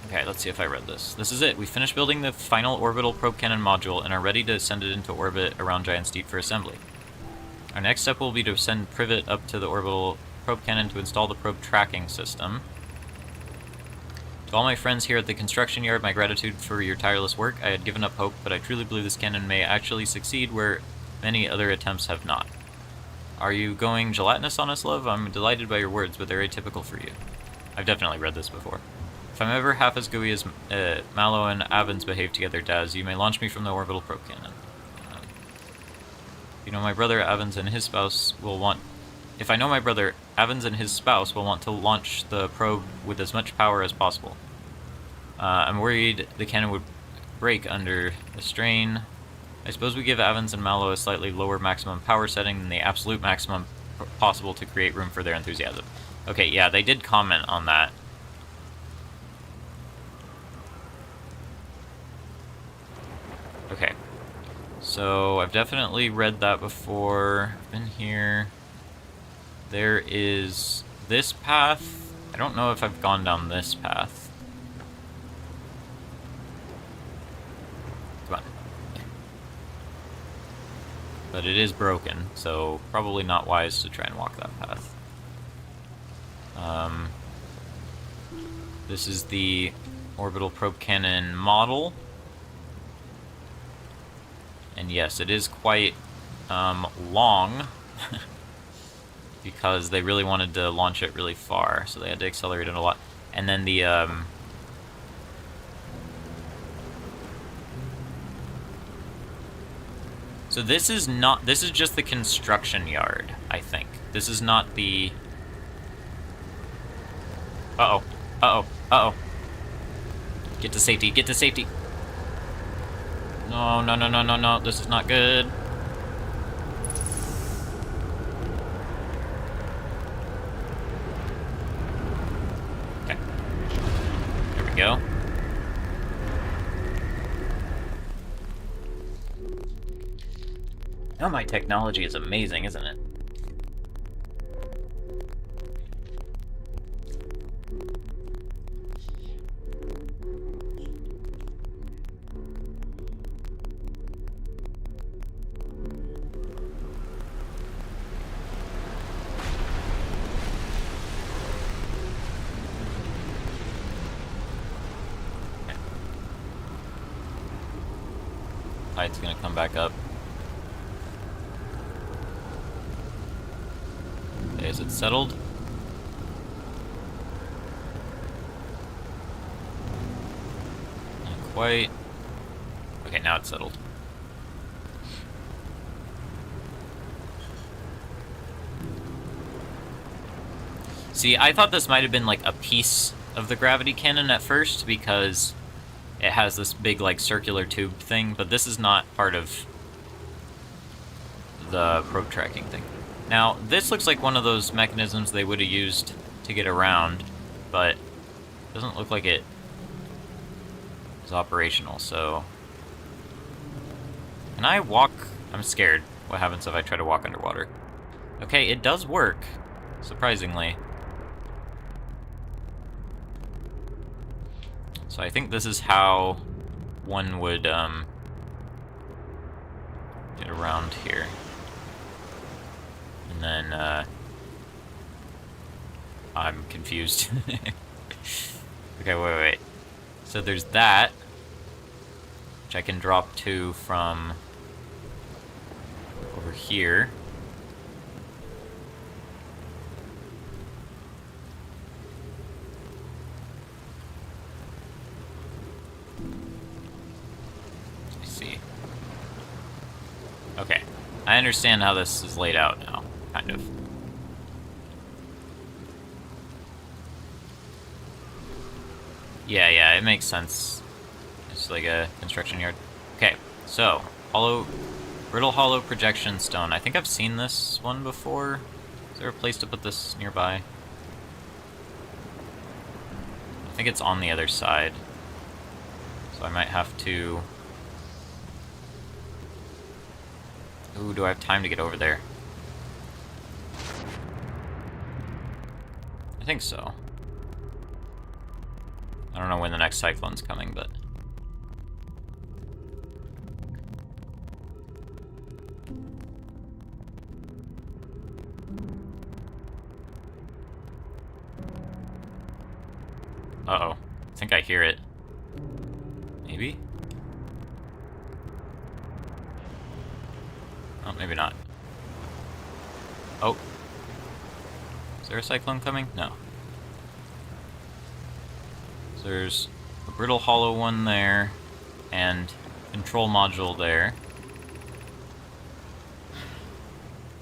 Okay, let's see if I read this. This is it. We finished building the final orbital probe cannon module and are ready to send it into orbit around Giant's Deep for assembly. Our next step will be to send Privet up to the orbital probe cannon to install the probe tracking system. To all my friends here at the construction yard, my gratitude for your tireless work. I had given up hope, but I truly believe this cannon may actually succeed where many other attempts have not. Are you going gelatinous on us, love? I'm delighted by your words, but they're atypical for you. I've definitely read this before. If I'm ever half as gooey as Mallow and Avens behave together, Daz, you may launch me from the orbital probe cannon. You know, my brother Avens and his spouse will want... If I know my brother, Avens and his spouse will want to launch the probe with as much power as possible. I'm worried the cannon would break under the strain. I suppose we give Avens and Mallow a slightly lower maximum power setting than the absolute maximum possible to create room for their enthusiasm. Okay, yeah, they did comment on that. Okay. So, I've definitely read that before. I've been here. There is this path. I don't know if I've gone down this path. Come on. But it is broken, so probably not wise to try and walk that path. This is the orbital probe cannon model. And yes, it is quite long, because they really wanted to launch it really far, so they had to accelerate it a lot. And then the... So this is not... This is just the construction yard, I think. This is not the... Uh-oh. Uh-oh. Uh-oh. Get to safety. Get to safety. No, no, no, no, no, no. This is not good. Okay. There we go. Oh, my technology is amazing, isn't it? Tide's gonna come back up. Okay, is it settled? Not quite. Okay, now it's settled. See, I thought this might have been like a piece of the gravity cannon at first, because it has this big, like, circular tube thing, but this is not part of the probe tracking thing. Now, this looks like one of those mechanisms they would have used to get around, but it doesn't look like it is operational, so... Can I walk? I'm scared. What happens if I try to walk underwater? Okay, it does work, surprisingly. So I think this is how one would around here. And then, I'm confused. Okay, wait. So there's that, which I can drop to from over here. Let me see. Okay, I understand how this is laid out now, kind of. Yeah, it makes sense. It's like a construction yard. Okay, so, brittle hollow projection stone. I think I've seen this one before. Is there a place to put this nearby? I think it's on the other side. So I might have to... Ooh, do I have time to get over there? I think so. I don't know when the next cyclone's coming, but... Uh-oh. I think I hear it. Maybe? Oh, maybe not. Oh. Is there a cyclone coming? No. So there's a brittle hollow one there, and control module there.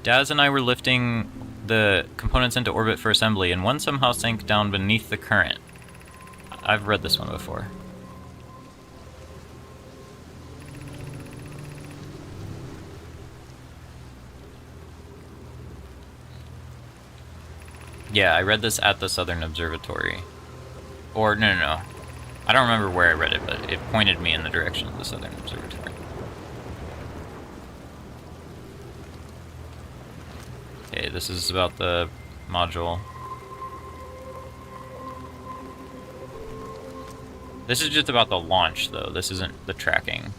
Daz and I were lifting the components into orbit for assembly, and one somehow sank down beneath the current. I've read this one before. Yeah, I read this at the Southern Observatory. Or, no. I don't remember where I read it, but it pointed me in the direction of the Southern Observatory. Okay, this is about the module. This is just about the launch, though. This isn't the tracking.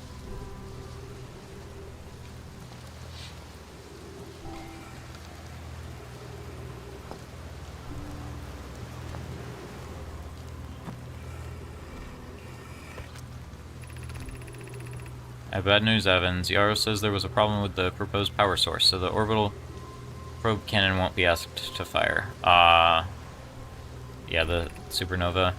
Bad news, Evans. Yarrow says there was a problem with the proposed power source, so the orbital probe cannon won't be asked to fire. Yeah, the supernova.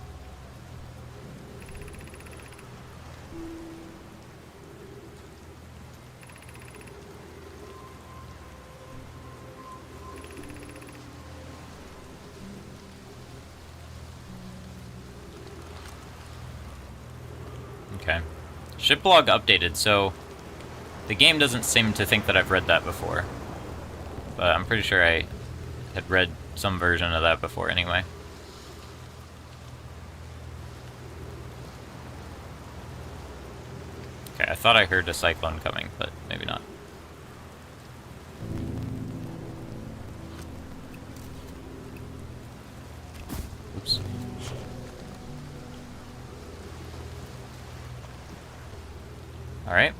Okay. Ship log updated, so the game doesn't seem to think that I've read that before. But I'm pretty sure I had read some version of that before anyway. Okay, I thought I heard a cyclone coming, but maybe not. Oops. Alright.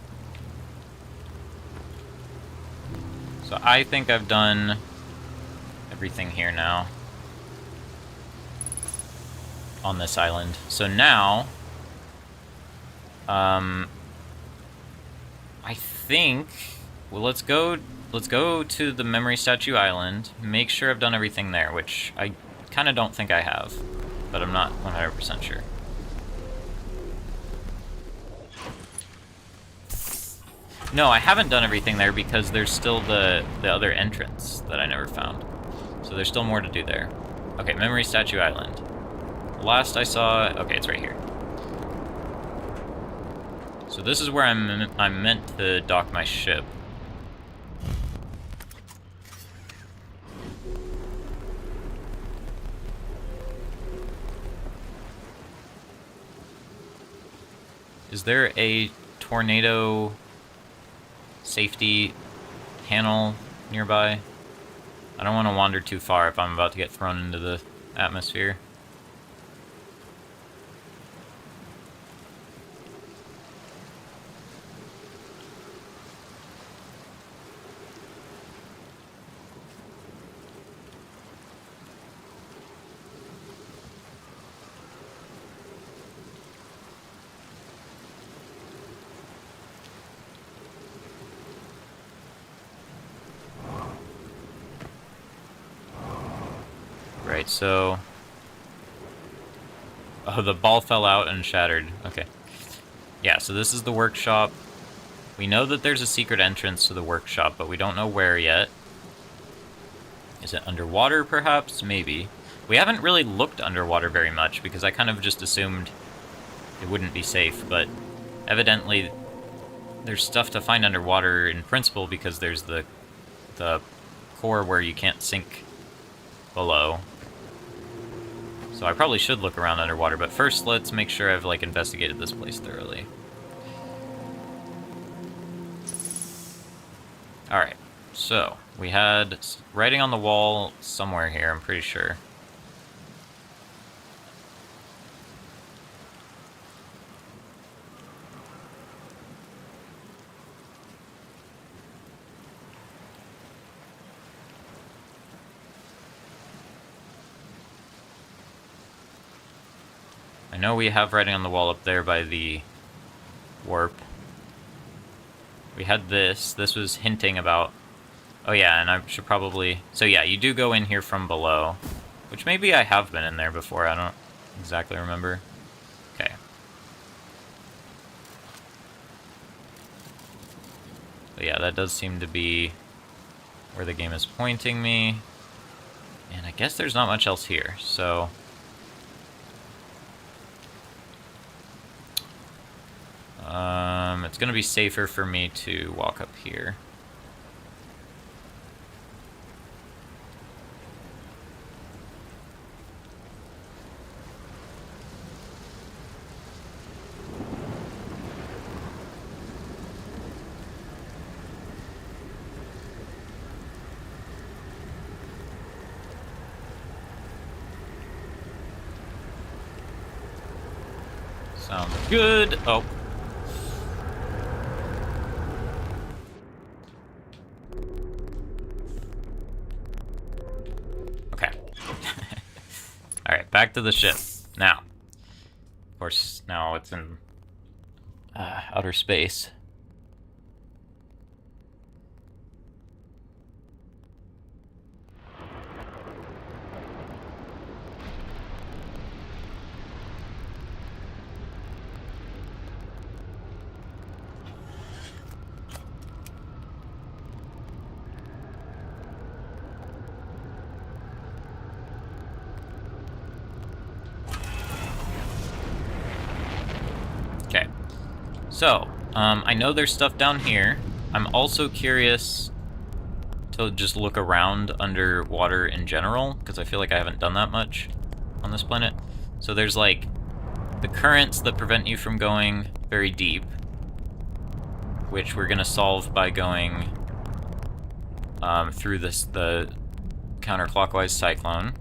So I think I've done everything here now on this island. So now, I think, well, let's go to the Memory Statue Island, make sure I've done everything there, which I kind of don't think I have, but I'm not 100% sure. No, I haven't done everything there because there's still the other entrance that I never found. So there's still more to do there. Okay, Memory Statue Island. Last I saw... Okay, it's right here. So this is where I'm meant to dock my ship. Is there a tornado safety panel nearby? I don't want to wander too far if I'm about to get thrown into the atmosphere. Alright, so... Oh, the ball fell out and shattered. Okay. Yeah, so this is the workshop. We know that there's a secret entrance to the workshop, but we don't know where yet. Is it underwater, perhaps? Maybe. We haven't really looked underwater very much, because I kind of just assumed it wouldn't be safe, but evidently there's stuff to find underwater in principle, because there's the core where you can't sink below. So I probably should look around underwater, but first let's make sure I've, like, investigated this place thoroughly. Alright, so we had writing on the wall somewhere here, I'm pretty sure. I know we have writing on the wall up there by the warp. We had this. This was hinting about... Oh yeah, and I should probably... So yeah, you do go in here from below. Which maybe I have been in there before, I don't exactly remember. Okay. But yeah, that does seem to be where the game is pointing me. And I guess there's not much else here, so... It's gonna be safer for me to walk up here. Sounds good. Oh. Back to the ship. Now. Of course, now it's in outer space. So, I know there's stuff down here. I'm also curious to just look around underwater in general, because I feel like I haven't done that much on this planet. So there's, like, the currents that prevent you from going very deep, which we're going to solve by going through the counterclockwise cyclone.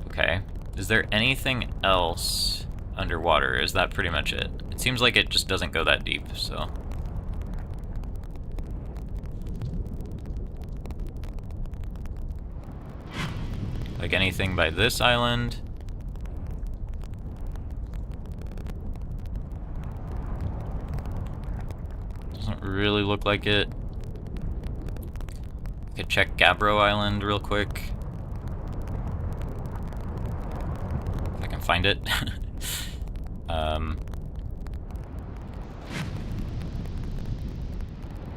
Okay. Is there anything else underwater? Is that pretty much it? It seems like it just doesn't go that deep, so... Like anything by this island? Doesn't really look like it. I could check Gabbro Island real quick. If I can find it.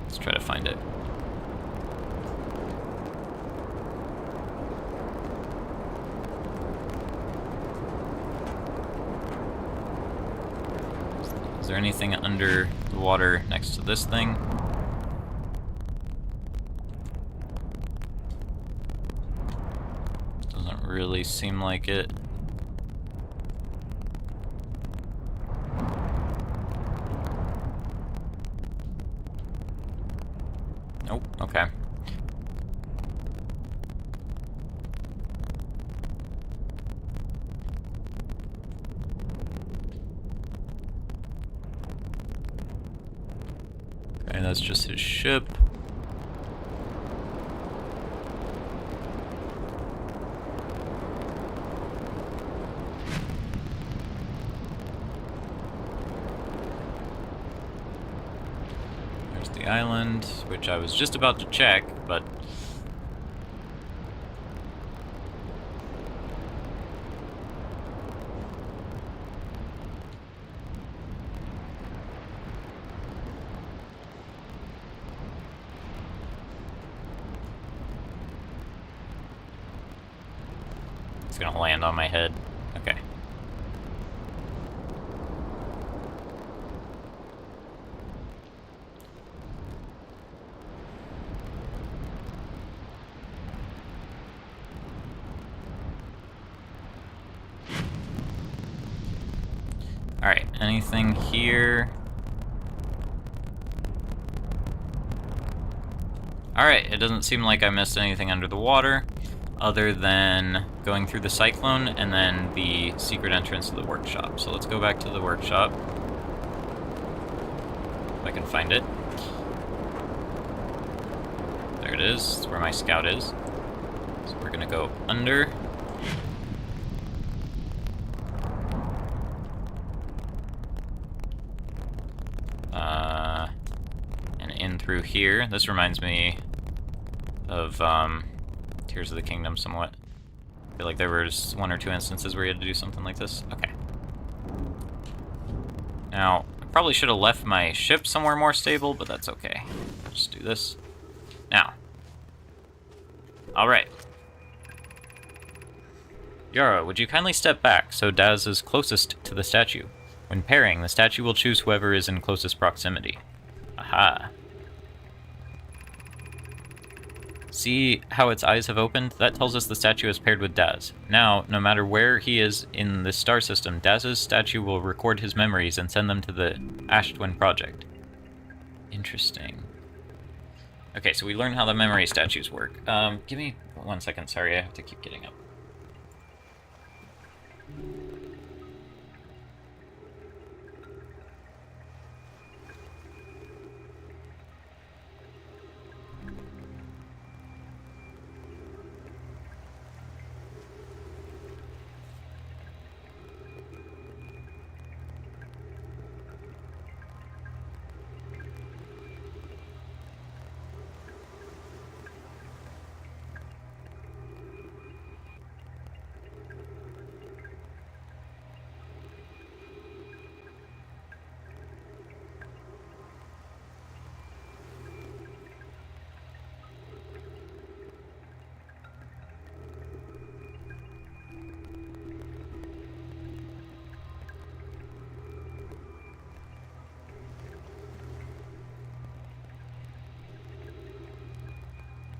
Let's try to find it. Is there anything under the water next to this thing? Doesn't really seem like it. Nope, okay. Okay, that's just his ship. There's the island, which I was just about to check, but... It's gonna land on my head. Okay. Alright, anything here? Alright, it doesn't seem like I missed anything under the water, other than going through the cyclone and then the secret entrance to the workshop. So let's go back to the workshop. If I can find it. There it is, that's where my scout is. So we're gonna go under. And in through here. This reminds me of Tears of the Kingdom somewhat. I feel like there was 1 or 2 instances where you had to do something like this. Okay. Now, I probably should have left my ship somewhere more stable, but that's okay. I'll just do this. Now. Alright. Yara, would you kindly step back so Daz is closest to the statue? When pairing, the statue will choose whoever is in closest proximity. Aha. See how its eyes have opened? That tells us the statue is paired with Daz. Now, no matter where he is in the star system, Daz's statue will record his memories and send them to the Ash Twin Project. Interesting. Okay, so we learned how the memory statues work. Give me 1 second, sorry, I have to keep getting up.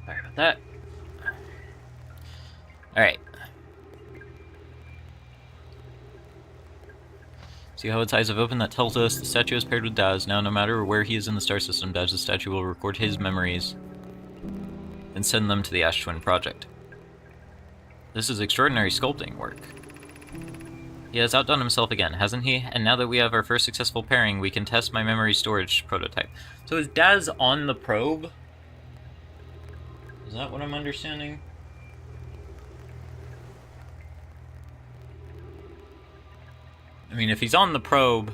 Sorry about that. Alright. See how its eyes have opened? That tells us the statue is paired with Daz. Now, no matter where he is in the star system, Daz's statue will record his memories and send them to the Ash Twin Project. This is extraordinary sculpting work. He has outdone himself again, hasn't he? And now that we have our first successful pairing, we can test my memory storage prototype. So is Daz on the probe? Is that what I'm understanding? I mean, if he's on the probe...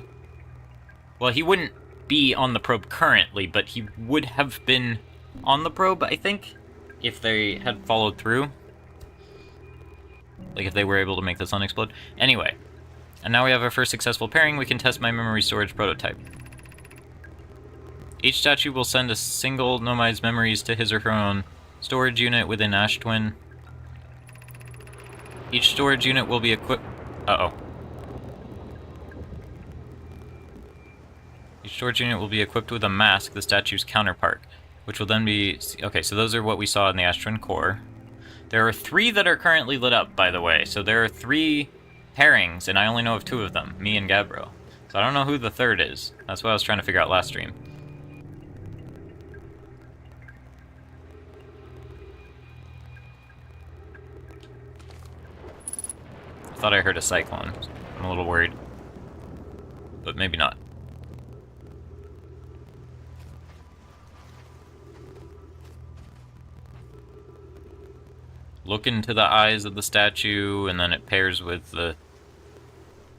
Well, he wouldn't be on the probe currently, but he would have been on the probe, I think, if they had followed through. Like, if they were able to make this unexplode. Anyway, and now we have our first successful pairing, we can test my memory storage prototype. Each statue will send a single Nomai's memories to his or her own storage unit within Ash Twin. Each storage unit will be equipped... Uh-oh. Each storage unit will be equipped with a mask, the statue's counterpart, which will then be... Okay, so those are what we saw in the Ash Twin core. There are 3 that are currently lit up, by the way. So there are 3 pairings, and I only know of 2 of them, me and Gabbro. So I don't know who the 3rd is. That's what I was trying to figure out last stream. I thought I heard a cyclone. I'm a little worried. But maybe not. Look into the eyes of the statue, and then it pairs with the...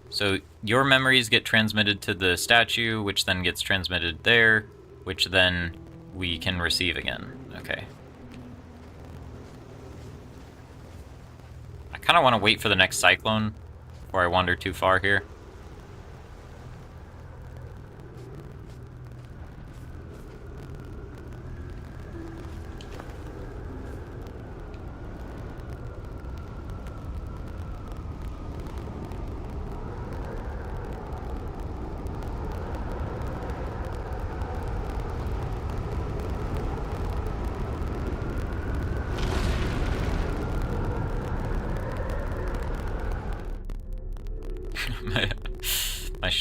So your memories get transmitted to the statue, which then gets transmitted there, which then we can receive again. Okay. I kind of want to wait for the next cyclone before I wander too far here.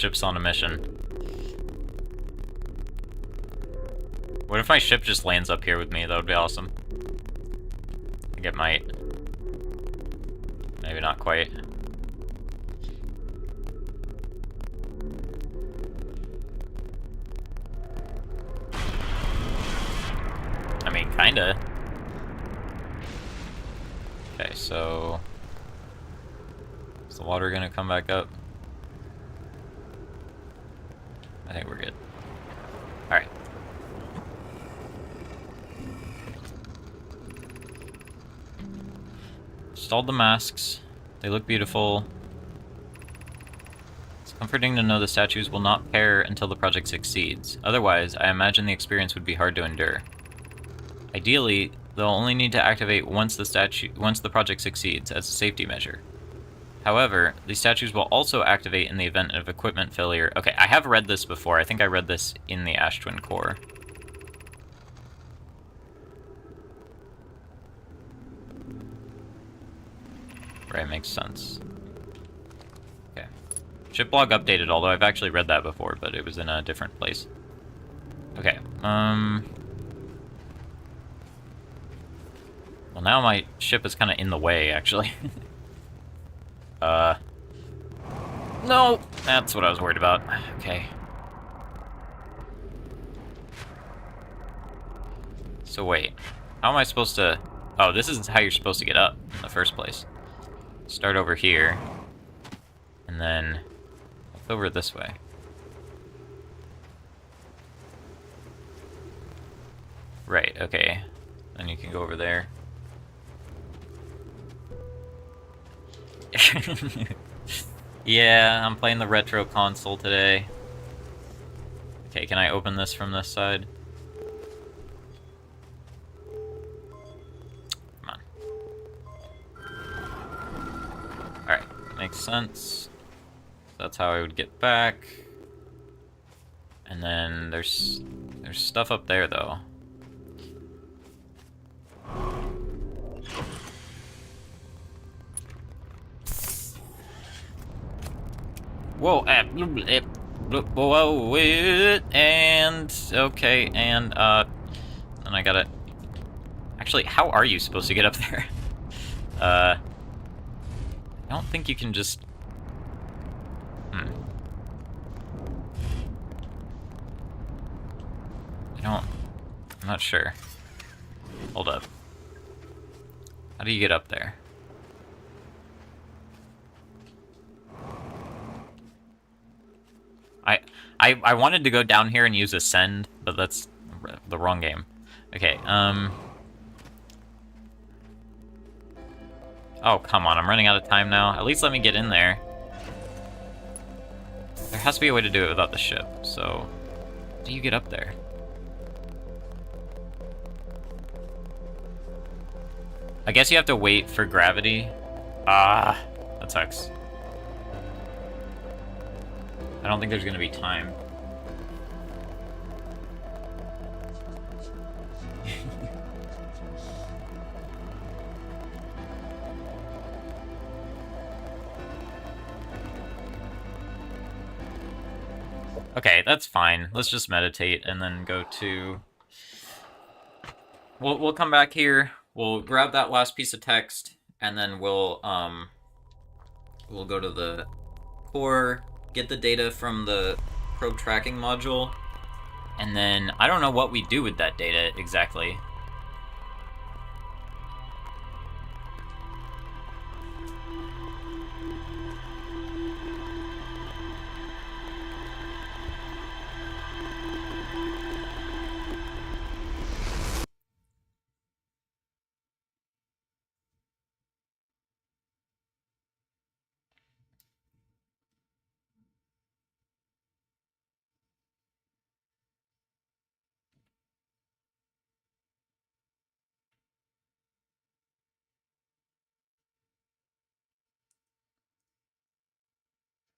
ship's on a mission. What if my ship just lands up here with me? That would be awesome. I think it might. Maybe not quite. I mean, kinda. Okay, so... Is the water gonna come back up? I think we're good. Alright. Installed the masks. They look beautiful. It's comforting to know the statues will not pair until the project succeeds. Otherwise, I imagine the experience would be hard to endure. Ideally, they'll only need to activate once the project succeeds as a safety measure. However, these statues will also activate in the event of equipment failure. Okay, I have read this before. I think I read this in the Ash Twin Core. Right, makes sense. Okay. Ship log updated, although I've actually read that before, but it was in a different place. Okay, well, now my ship is kind of in the way, actually. No! That's what I was worried about. Okay. So wait, how am I supposed to... Oh, this is how you're supposed to get up in the first place. Start over here, and then over this way. Right, okay. Then you can go over there. Yeah, I'm playing the retro console today. Okay, can I open this from this side? Come on. Alright, makes sense. That's how I would get back. And then there's stuff up there, though. Whoa, whoa, and, okay, and, then I gotta... Actually, how are you supposed to get up there? I don't think you can just... I'm not sure. Hold up. How do you get up there? I wanted to go down here and use Ascend, but that's the wrong game. Okay, Oh, come on, I'm running out of time now. At least let me get in there. There has to be a way to do it without the ship, so... How do you get up there? I guess you have to wait for gravity. Ah, that sucks. I don't think there's gonna be time. Okay, that's fine. Let's just meditate and then go to... We'll come back here. We'll grab that last piece of text, and then we'll go to the core, get the data from the probe tracking module, and then I don't know what we do with that data exactly.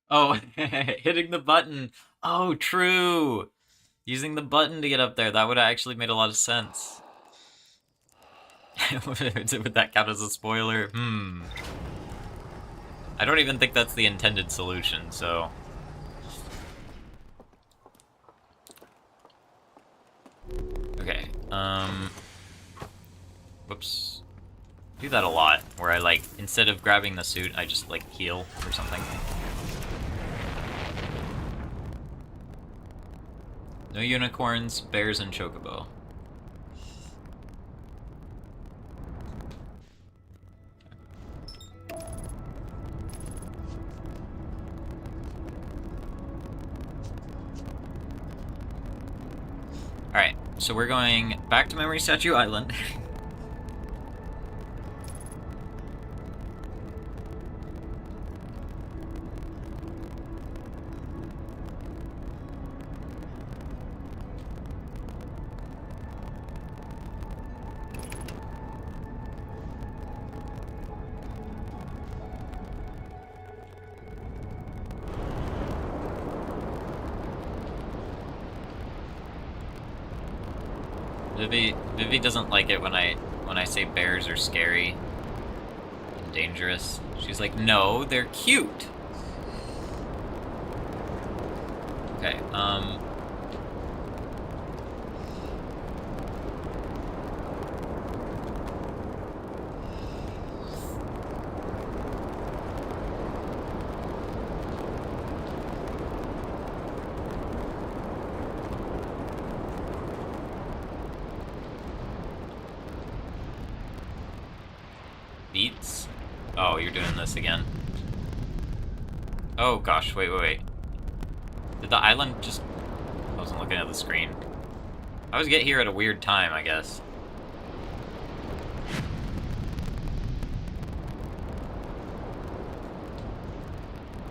Oh, hitting the button. Oh, true. Using the button to get up there. That would have actually made a lot of sense. Would that count as a spoiler? I don't even think that's the intended solution, so... Okay, whoops. Do that a lot, where I, like, instead of grabbing the suit, I just, like, heal or something. No unicorns, bears, and chocobo. Alright, so we're going back to Memory Statue Island. Vivi doesn't like it when I say bears are scary and dangerous. She's like, no, they're cute. Okay, beats? Oh, you're doing this again. Oh gosh, wait. Did the island just... I wasn't looking at the screen. I always get here at a weird time, I guess.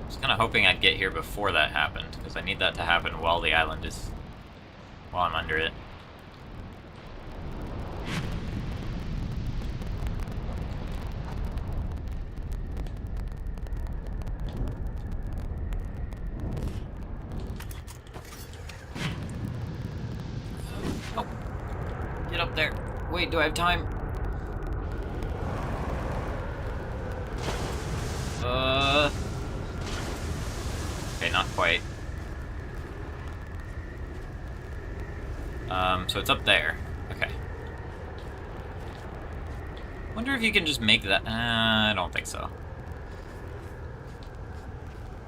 I was kind of hoping I'd get here before that happened, because I need that to happen while the island is... while I'm under it. Oh. Get up there. Wait, do I have time? Okay, not quite. So it's up there. Okay. Wonder if you can just make that... I don't think so.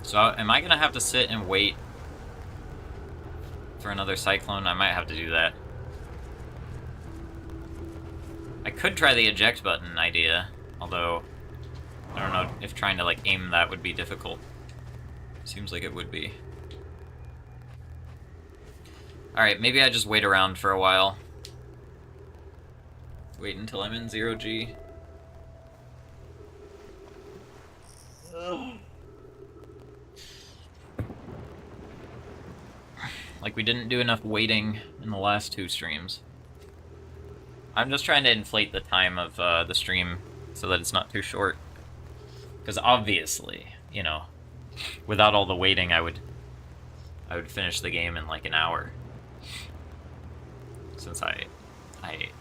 So, am I gonna have to sit and wait for another cyclone? I might have to do that. I could try the eject button idea, although I don't know if trying to, like, aim that would be difficult. Seems like it would be. Alright, maybe I just wait around for a while. Wait until I'm in 0G. Like we didn't do enough waiting in the last 2 streams. I'm just trying to inflate the time of the stream so that it's not too short. Because obviously, you know, without all the waiting, I would finish the game in like an hour. Since I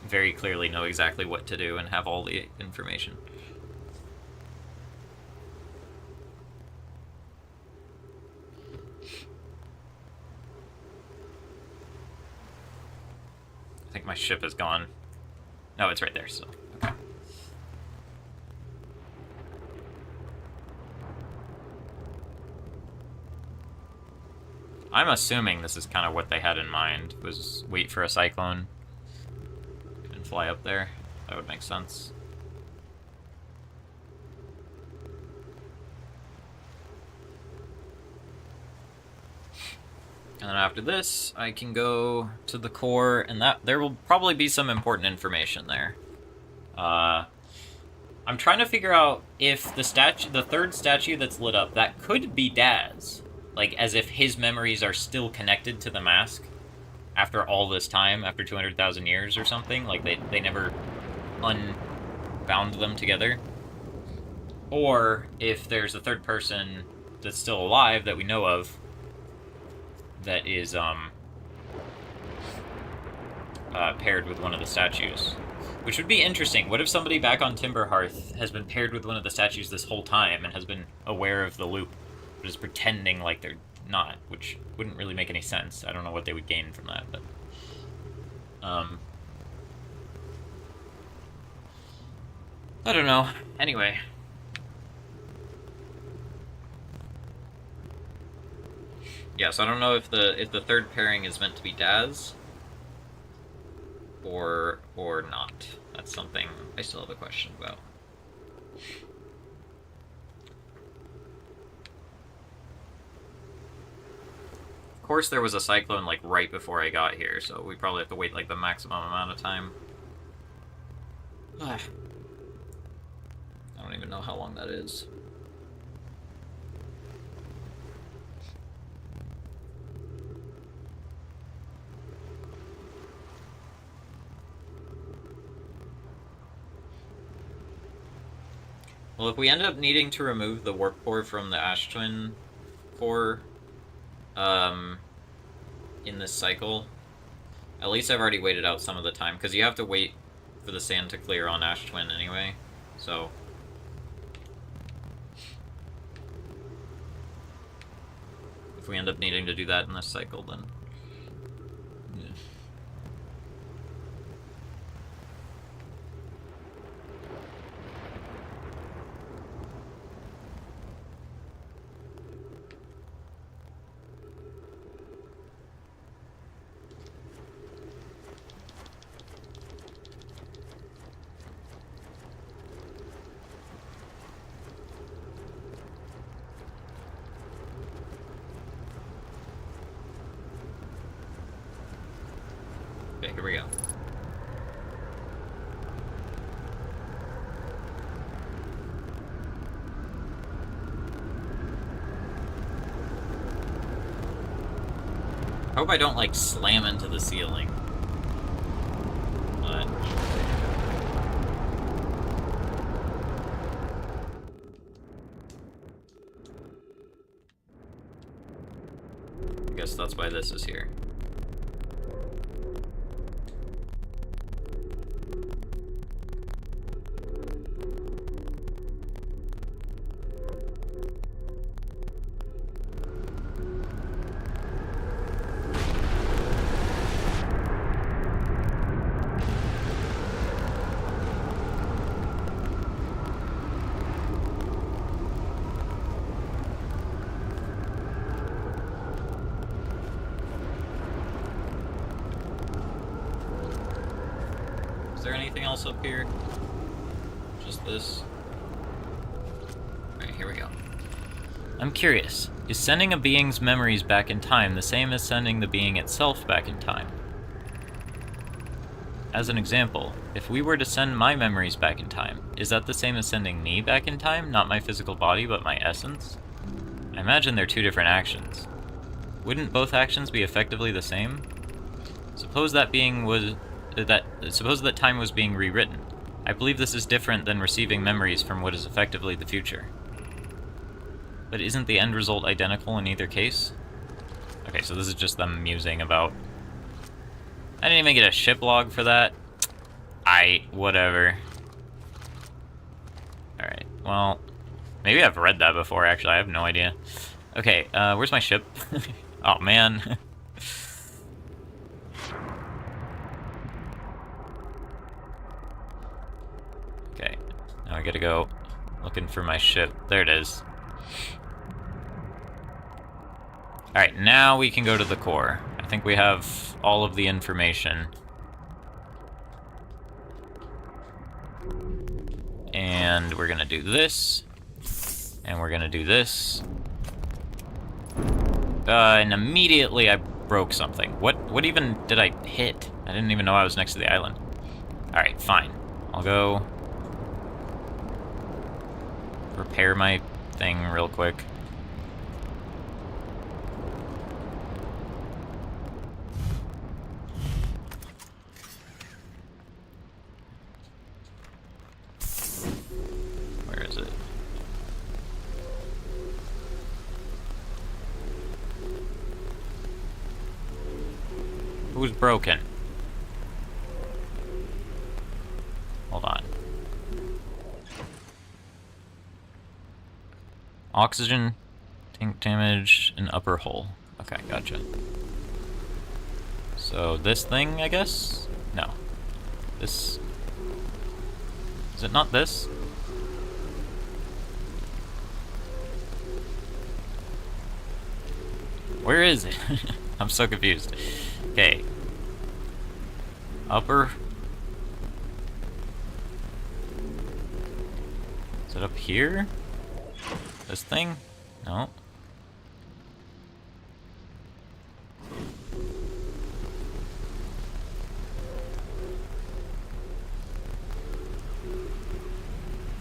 very clearly know exactly what to do and have all the information. I think my ship is gone. No, it's right there still. Okay. I'm assuming this is kind of what they had in mind, was wait for a cyclone and fly up there. That would make sense. And then after this, I can go to the core, and there will probably be some important information there. I'm trying to figure out if the third statue that's lit up, that could be Daz. Like, as if his memories are still connected to the mask after all this time, after 200,000 years or something. Like, they never unbound them together. Or if there's a third person that's still alive that we know of that is, paired with one of the statues. Which would be interesting. What if somebody back on Timberhearth has been paired with one of the statues this whole time and has been aware of the loop? Just pretending like they're not, which wouldn't really make any sense. I don't know what they would gain from that, but I don't know. Anyway. Yes, I don't know if the third pairing is meant to be Daz or not. That's something I still have a question about. Of course, there was a cyclone like right before I got here, so we probably have to wait like the maximum amount of time. I don't even know how long that is. Well, if we end up needing to remove the warp core from the Ash Twin core, in this cycle, at least I've already waited out some of the time, because you have to wait for the sand to clear on Ash Twin anyway, so... if we end up needing to do that in this cycle, then... yeah. Okay, here we go. I hope I don't, like, slam into the ceiling. But... I guess that's why this is here. Is there anything else up here? Just this? Alright, here we go. I'm curious, is sending a being's memories back in time the same as sending the being itself back in time? As an example, if we were to send my memories back in time, is that the same as sending me back in time, not my physical body, but my essence? I imagine they're two different actions. Wouldn't both actions be effectively the same? Suppose that time was being rewritten. I believe this is different than receiving memories from what is effectively the future. But isn't the end result identical in either case? Okay, so this is just them musing about... I didn't even get a ship log for that. Whatever. Alright, well... maybe I've read that before, actually, I have no idea. Okay, where's my ship? Oh, man. Okay, now I gotta go looking for my ship. There it is. Alright, now we can go to the core. I think we have all of the information. And we're gonna do this. And we're gonna do this. And immediately I broke something. What even did I hit? I didn't even know I was next to the island. Alright, fine. I'll go repair my thing real quick. Where is it? Who's broken? Hold on. Oxygen, tank damage, and upper hull. Okay, gotcha. So this thing, I guess? This... Is it not this? Where is it? I'm so confused. Okay. Upper... Is it up here? This thing? No.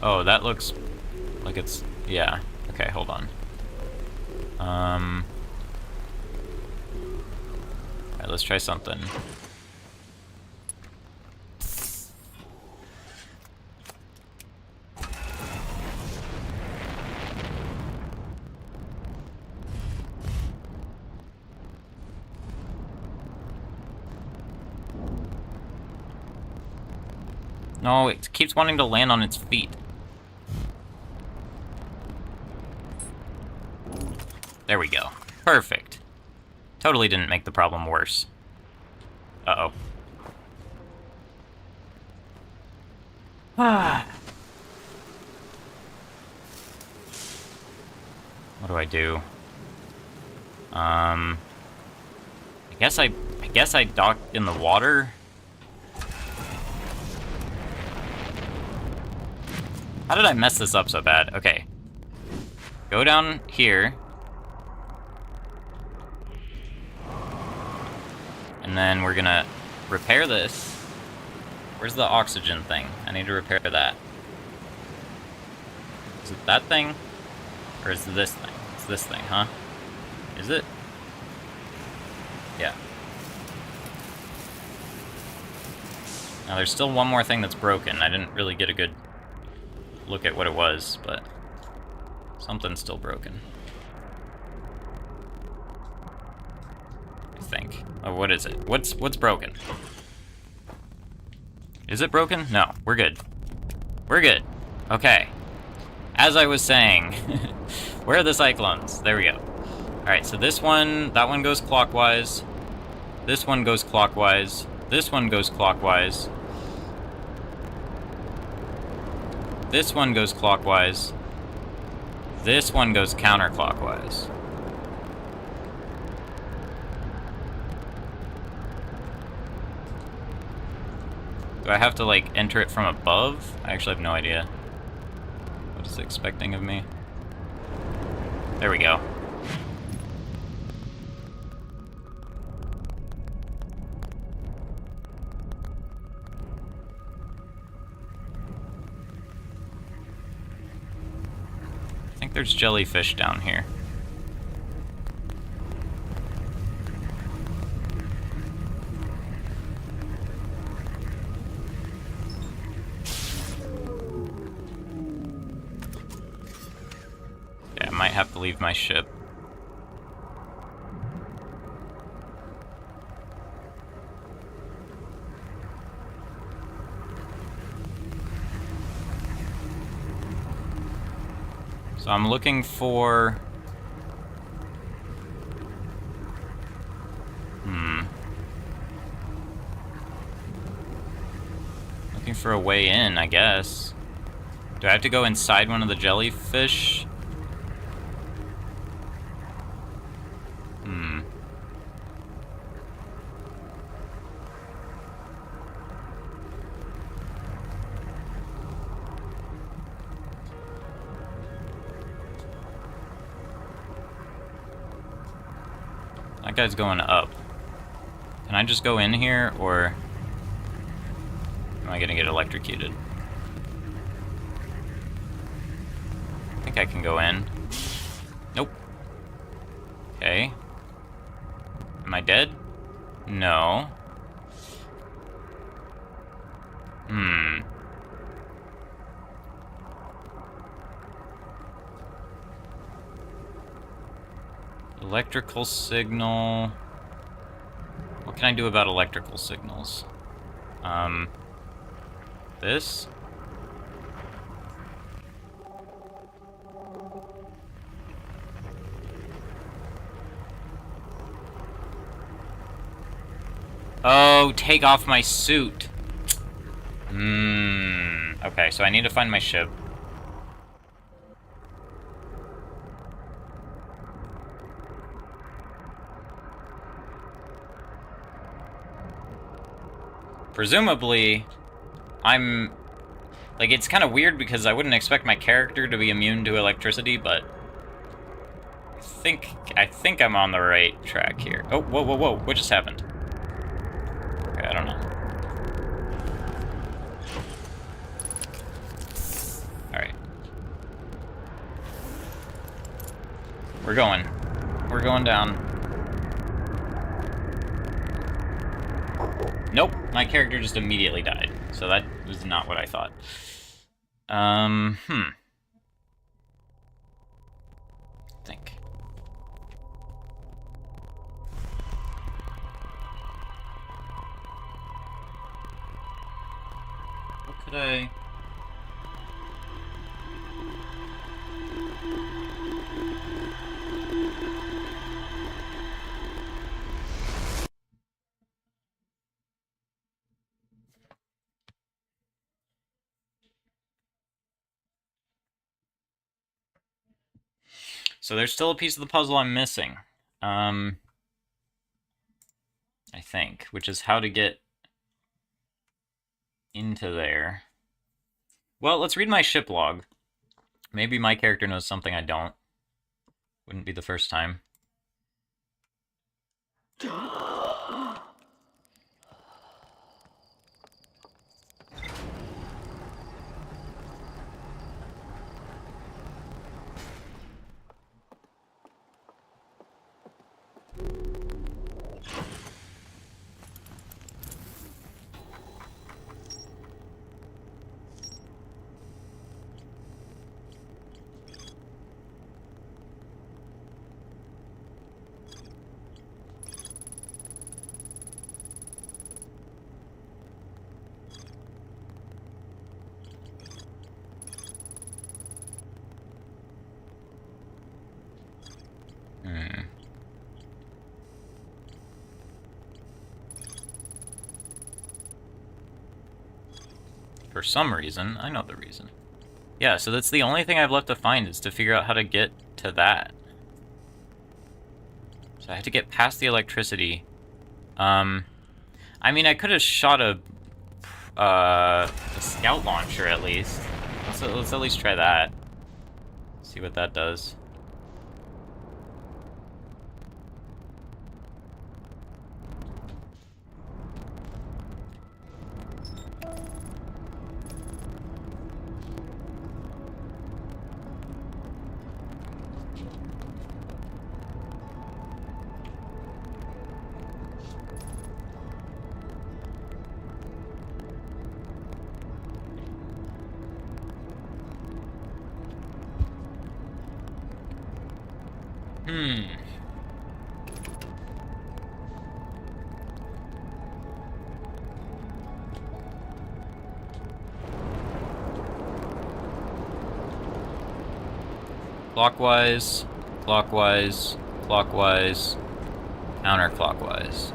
Oh, that looks like it's... Yeah. Okay, hold on. Alright, let's try something. No, it keeps wanting to land on its feet. There we go. Perfect. Totally didn't make the problem worse. Uh-oh. What do I do? I guess I docked in the water. How did I mess this up so bad? Okay. Go down here. And then we're gonna repair this. Where's the oxygen thing? I need to repair that. Is it that thing? Or is it this thing? It's this thing, huh? Is it? Yeah. Now there's still one more thing that's broken. I didn't really get a good look at what it was, but something's still broken. I think. Oh, what is it? What's broken? Is it broken? No, we're good. We're good. Okay. As I was saying, where are the cyclones? There we go. Alright, so this one, that one goes clockwise. This one goes clockwise. This one goes clockwise. This one goes clockwise. This one goes counterclockwise. Do I have to, like, enter it from above? I actually have no idea. What is it expecting of me? There we go. I think there's jellyfish down here. Yeah, I might have to leave my ship. So I'm looking for... Looking for a way in, I guess. Do I have to go inside one of the jellyfish? That guy's going up. Can I just go in here, or am I gonna get electrocuted? I think I can go in. Nope. Okay. Am I dead? No. Electrical signal. What can I do about electrical signals? This? Oh, take off my suit. Okay, so I need to find my ship. Presumably, I'm... Like, it's kind of weird because I wouldn't expect my character to be immune to electricity, but... I think I'm on the right track here. Oh, whoa, whoa, whoa, what just happened? Okay, I don't know. Alright. We're going. We're going down. Nope, my character just immediately died. So that was not what I thought. Think. What could I... So there's still a piece of the puzzle I'm missing. I think, which is how to get into there. Well, let's read my ship log. Maybe my character knows something I don't. Wouldn't be the first time. For some reason, I know the reason. Yeah, so that's the only thing I've left to find is to figure out how to get to that. So I have to get past the electricity. I mean, I could have shot a scout launcher at least. Let's at least try that. See what that does. Clockwise, clockwise, clockwise, counterclockwise.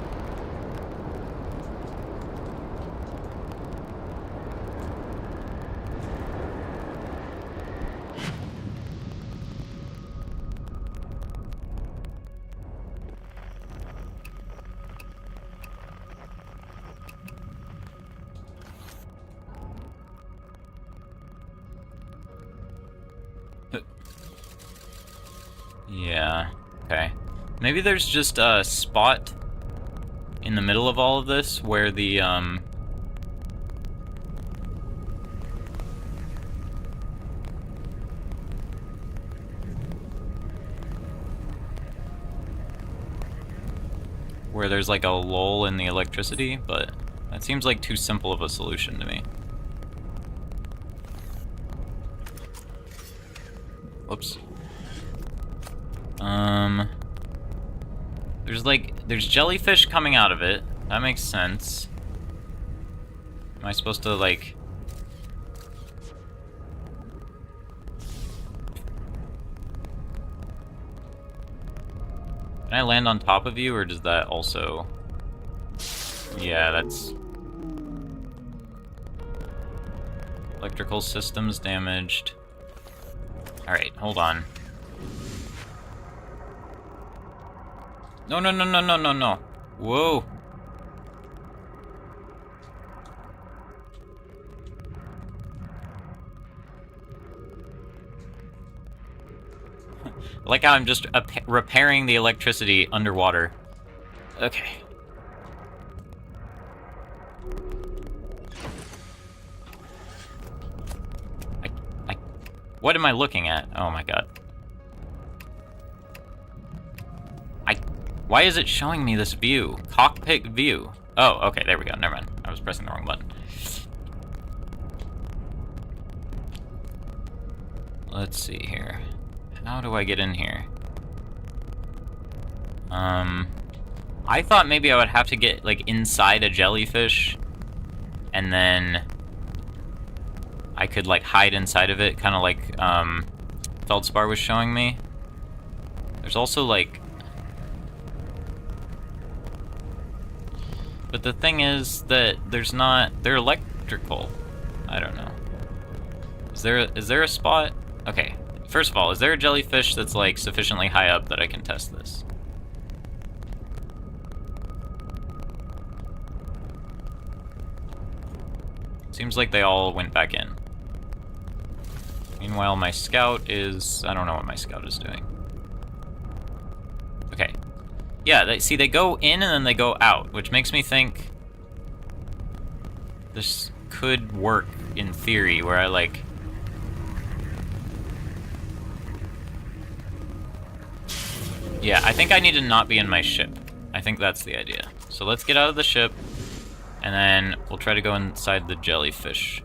Yeah, okay. Maybe there's just a spot in the middle of all of this where the, where there's like a lull in the electricity, but that seems like too simple of a solution to me. Whoops. There's jellyfish coming out of it. That makes sense. Am I supposed to, like... Can I land on top of you, or does that also... Yeah, that's... Electrical systems damaged. Alright, hold on. No, no, no, no, no, no, no. Whoa. Like how I'm just repairing the electricity underwater. Okay. What am I looking at? Oh my god. Why is it showing me this view? Cockpit view. Oh, okay, there we go. Never mind. I was pressing the wrong button. Let's see here. How do I get in here? I thought maybe I would have to get, like, inside a jellyfish, and then I could, like, hide inside of it, kind of like, Feldspar was showing me. There's also, like... But the thing is that there's not... They're electrical. I don't know. Is there a spot? Okay, first of all, is there a jellyfish that's, like, sufficiently high up that I can test this? Seems like they all went back in. Meanwhile, my scout is... I don't know what my scout is doing. Okay. Yeah, they go in and then they go out, which makes me think this could work in theory, where I, like... Yeah, I think I need to not be in my ship. I think that's the idea. So let's get out of the ship, and then we'll try to go inside the jellyfish.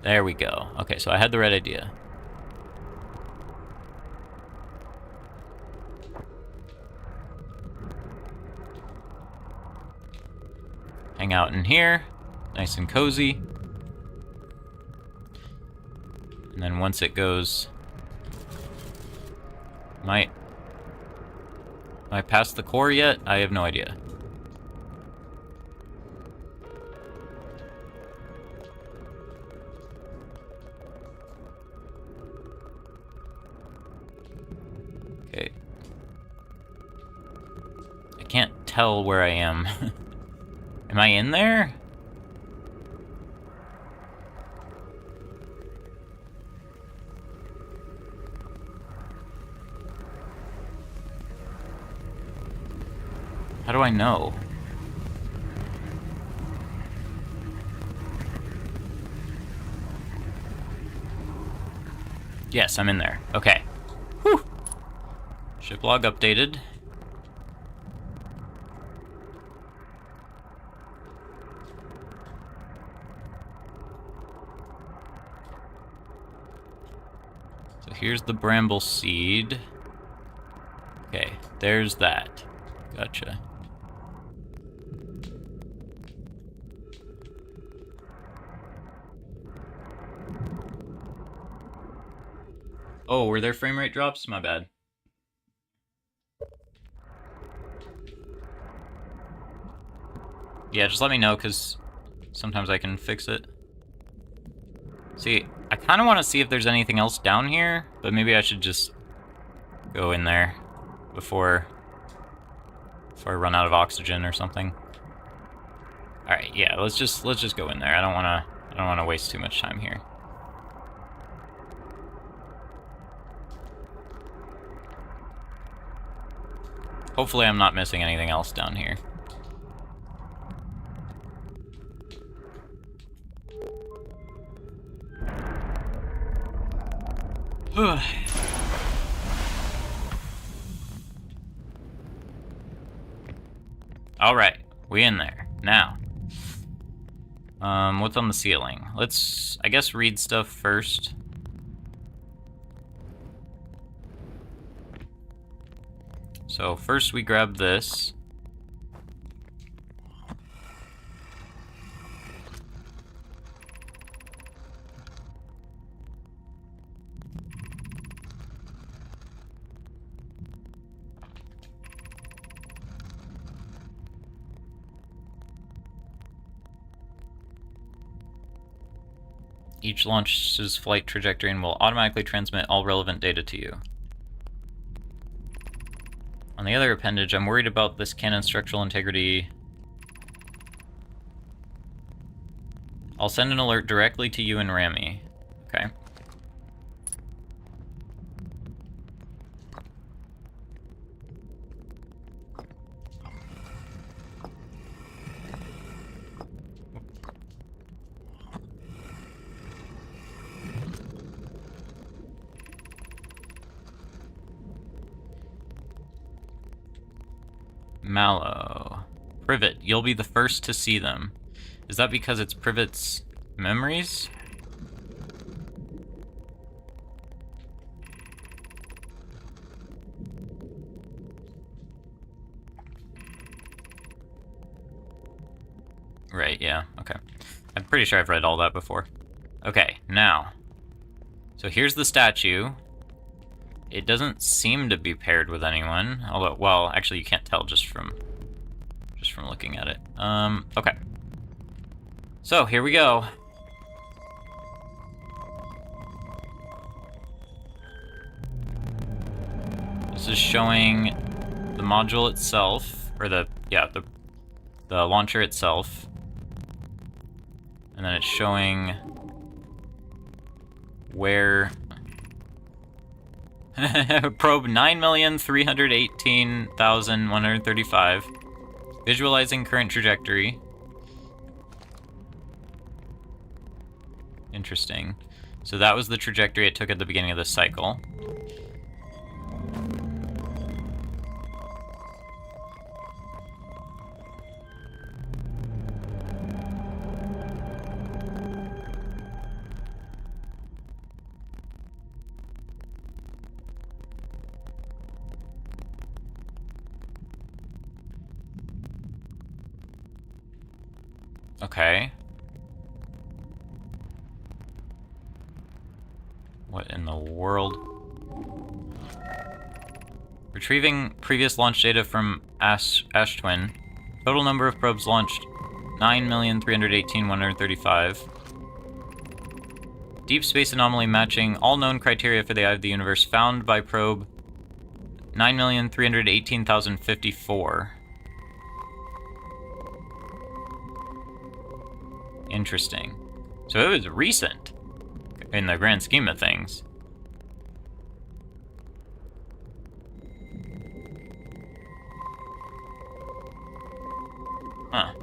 There we go. Okay, so I had the right idea. Hang out in here, nice and cozy. And then once it goes... Am I past the core yet? I have no idea. Okay. I can't tell where I am. Am I in there? How do I know? Yes, I'm in there. Okay. Whew. Ship log updated. So here's the bramble seed. Okay, there's that. Gotcha. Oh, were there frame rate drops? My bad. Yeah, just let me know, because sometimes I can fix it. See, I kind of want to see if there's anything else down here, but maybe I should just go in there before I run out of oxygen or something. All right, yeah, let's just go in there. I don't want to waste too much time here. Hopefully I'm not missing anything else down here. All right, we in there now. What's on the ceiling? Let's, I guess, read stuff first. So first we grab this. Each launch's flight trajectory and will automatically transmit all relevant data to you. On the other appendage, I'm worried about this cannon's structural integrity. I'll send an alert directly to you and Rami. Okay. Mallow. Privet, you'll be the first to see them. Is that because it's Privet's memories? Right, yeah, okay. I'm pretty sure I've read all that before. Okay, now. So here's the statue. It doesn't seem to be paired with anyone, although, well, actually you can't tell just from looking at it. Okay. So, here we go. This is showing the module itself, or the launcher itself. And then it's showing where probe 9,318,135. Visualizing current trajectory. Interesting. So that was the trajectory it took at the beginning of the cycle. Okay. What in the world? Retrieving previous launch data from Ash Twin. Total number of probes launched, 9,318,135. Deep space anomaly matching all known criteria for the Eye of the Universe found by probe 9,318,054. Interesting. So it was recent in the grand scheme of things. Huh.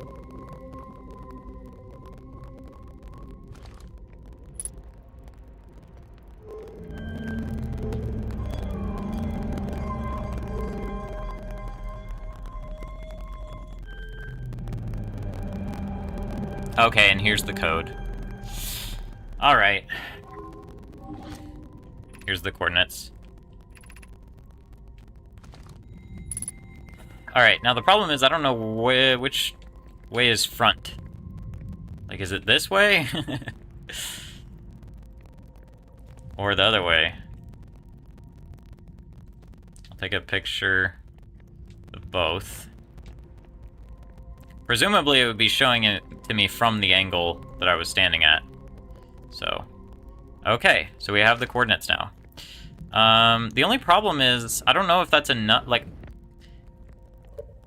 Okay, and here's the code. Alright. Here's the coordinates. Alright, now the problem is I don't know which way is front. Like, is it this way? Or the other way? I'll take a picture of both. Presumably it would be showing it to me from the angle that I was standing at. So, okay, so we have the coordinates now. The only problem is, I don't know if that's enough, like...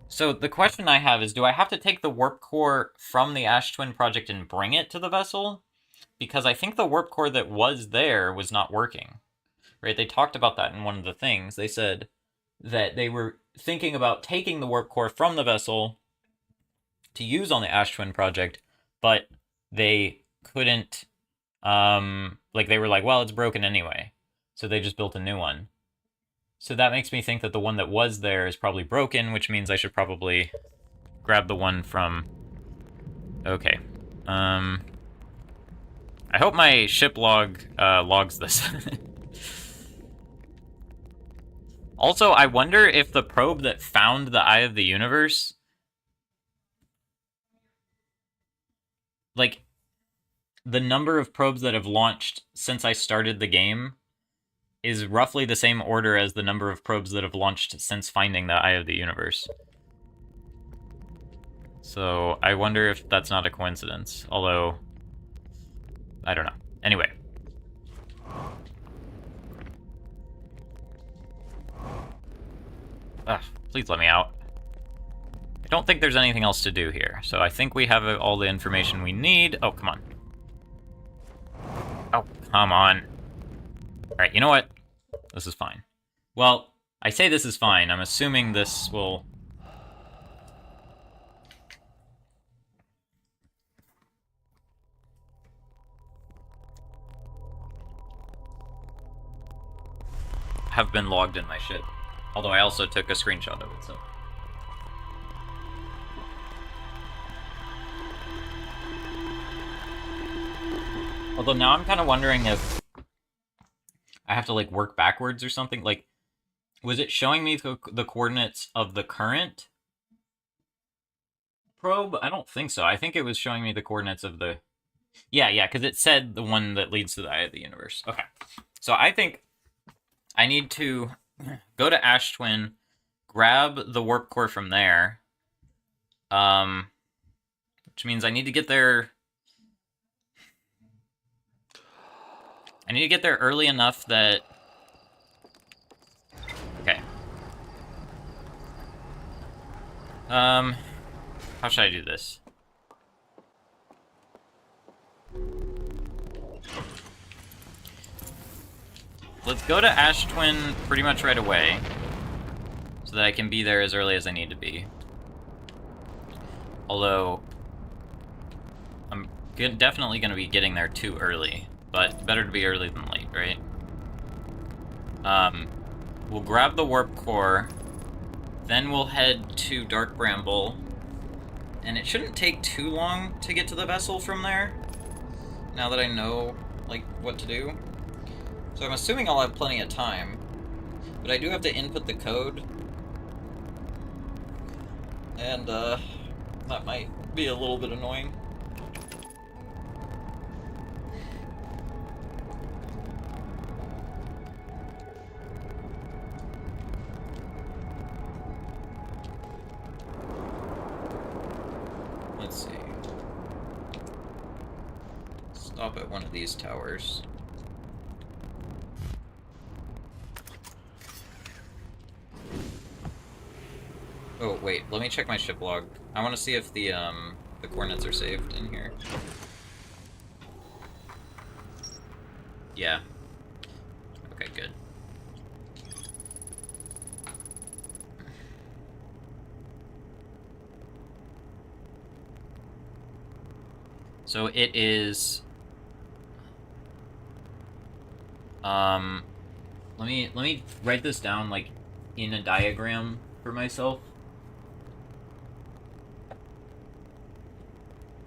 So the question I have is, do I have to take the warp core from the Ash Twin project and bring it to the vessel? Because I think the warp core that was there was not working. Right, they talked about that in one of the things. They said that they were thinking about taking the warp core from the vessel to use on the Ash Twin project, but they couldn't, like, they were like, well, it's broken anyway. So they just built a new one. So that makes me think that the one that was there is probably broken, which means I should probably grab the one from... Okay. I hope my ship log logs this. Also, I wonder if the probe that found the Eye of the Universe... Like, the number of probes that have launched since I started the game is roughly the same order as the number of probes that have launched since finding the Eye of the Universe. So, I wonder if that's not a coincidence. Although, I don't know. Anyway. Ugh, please let me out. I don't think there's anything else to do here, so I think we have all the information we need. Oh, come on. Oh, come on. Alright, you know what? This is fine. Well, I say this is fine. I'm assuming this will... have been logged in my ship. Although I also took a screenshot of it, so... Although now I'm kind of wondering if I have to, like, work backwards or something. Like, was it showing me the coordinates of the current probe? I don't think so. I think it was showing me the coordinates of the... Yeah, because it said the one that leads to the eye of the universe. Okay. So I think I need to go to Ash Twin, grab the warp core from there, which means I need to get there... I need to get there early enough that... Okay. How should I do this? Let's go to Ash Twin pretty much right away, so that I can be there as early as I need to be. Although, I'm definitely going to be getting there too early, but better to be early than late, right? We'll grab the warp core, then we'll head to Dark Bramble, and it shouldn't take too long to get to the vessel from there, now that I know, like, what to do. So I'm assuming I'll have plenty of time, but I do have to input the code, and, that might be a little bit annoying. Let's see. Stop at one of these towers. Oh, wait, let me check my ship log. I want to see if the coordinates are saved in here. Yeah. Okay, good. So it is... let me write this down, like, in a diagram for myself.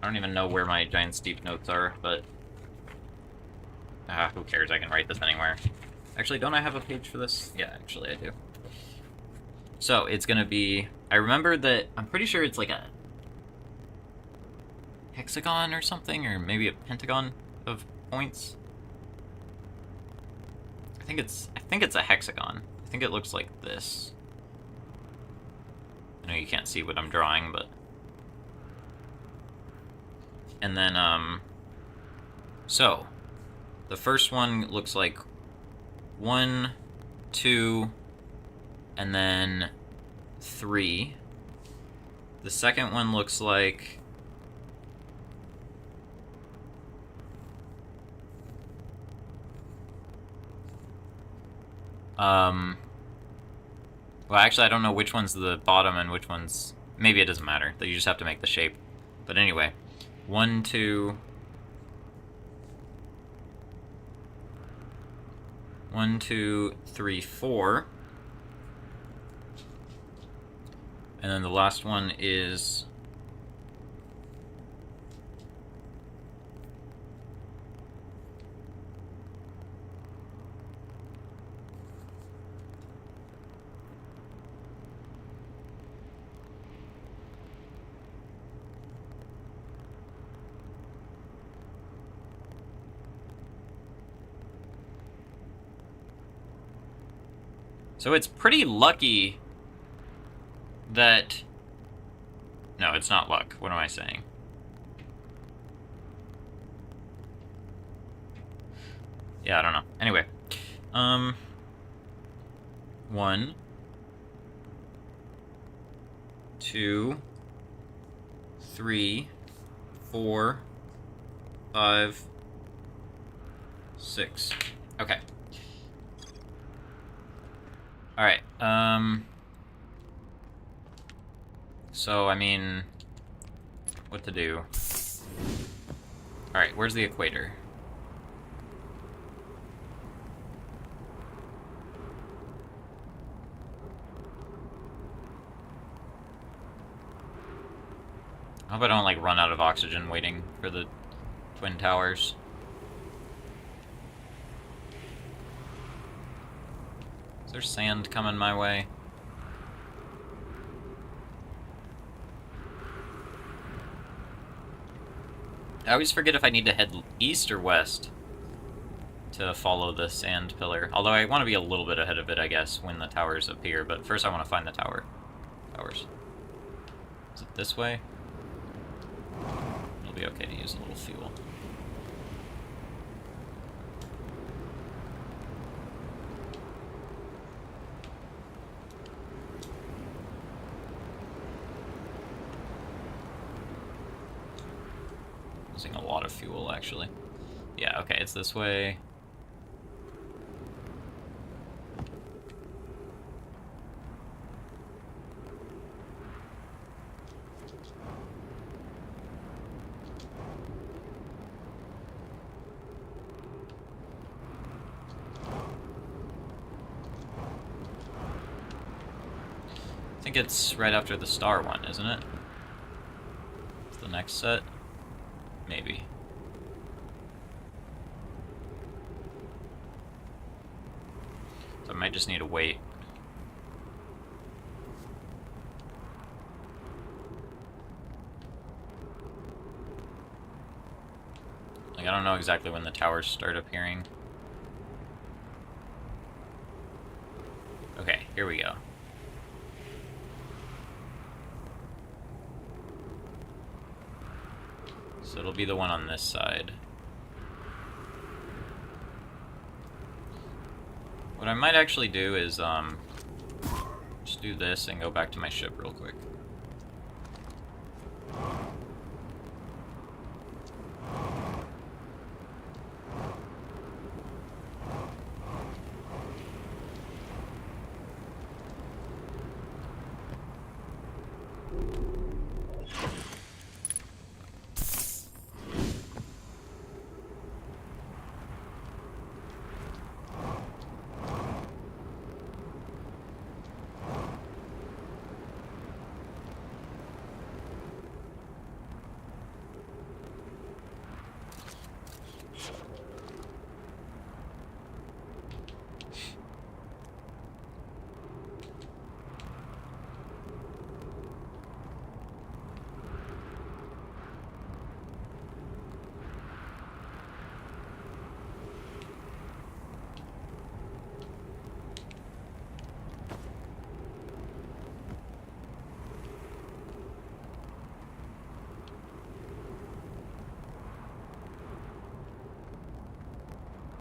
I don't even know where my giant steep notes are, but... who cares? I can write this anywhere. Actually, don't I have a page for this? Yeah, actually I do. So, it's gonna be... I remember that... I'm pretty sure it's like a... hexagon or something, or maybe a pentagon of points. I think it's a hexagon. I think it looks like this. I know you can't see what I'm drawing, but... And then, so, the first one looks like 1, 2, and then 3. The second one looks like... well, actually, I don't know which one's the bottom and which one's... Maybe it doesn't matter. You just have to make the shape. But anyway, 1, 2... 1, 2, 3, 4. And then the last one is... So it's pretty lucky that... No, it's not luck. What am I saying? Yeah, I don't know. Anyway. 1, 2, 3, 4, 5, 6. Okay. Alright, so, I mean, what to do? Alright, where's the equator? I hope I don't, like, run out of oxygen waiting for the Twin Towers. Is there sand coming my way? I always forget if I need to head east or west to follow the sand pillar. Although I want to be a little bit ahead of it, I guess, when the towers appear. But first I want to find the towers. Is it this way? It'll be okay to use a little fuel. Using a lot of fuel, actually. Yeah, okay, it's this way. I think it's right after the star one, isn't it? It's the next set? Maybe. So I might just need to wait. Like, I don't know exactly when the towers start appearing. Okay, here we go. So it'll be the one on this side. What I might actually do is, just do this and go back to my ship real quick.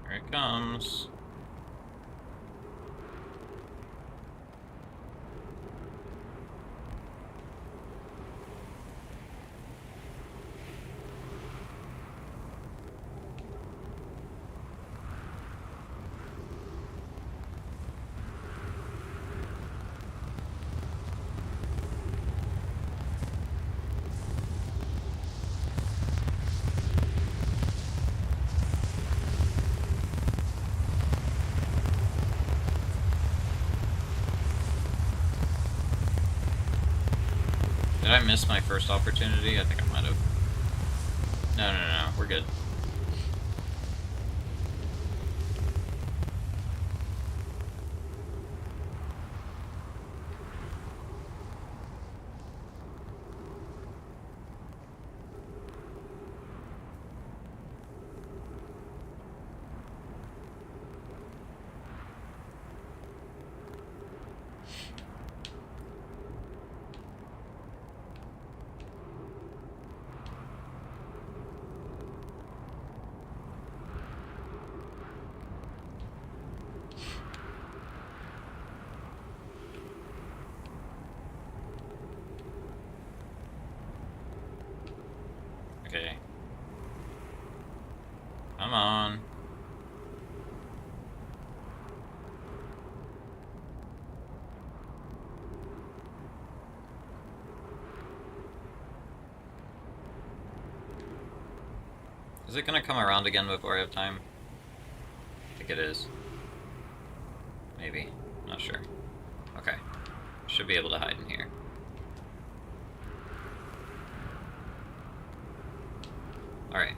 Here it comes. Did I miss my first opportunity? I think I might have. No, we're good. Is it gonna come around again before I have time? I think it is. Maybe. Not sure. Okay. Should be able to hide in here. Alright.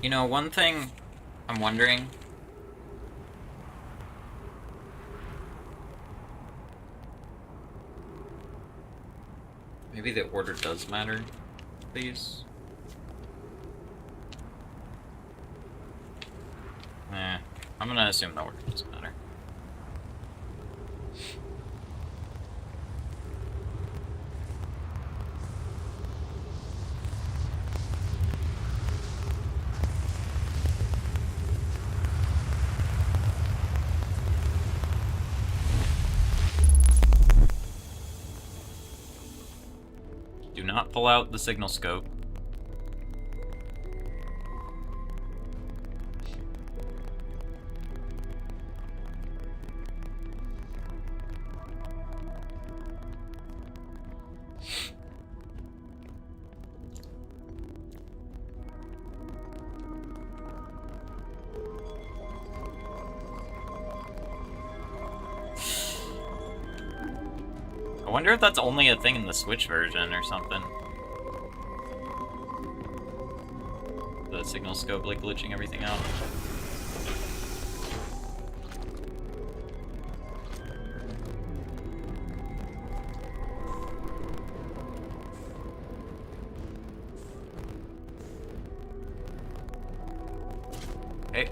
You know, one thing I'm wondering... Maybe the order does matter, please? I'm gonna assume the order doesn't matter. Do not pull out the signal scope. I wonder if that's only a thing in the Switch version or something. The signal scope, like, glitching everything out. Hey.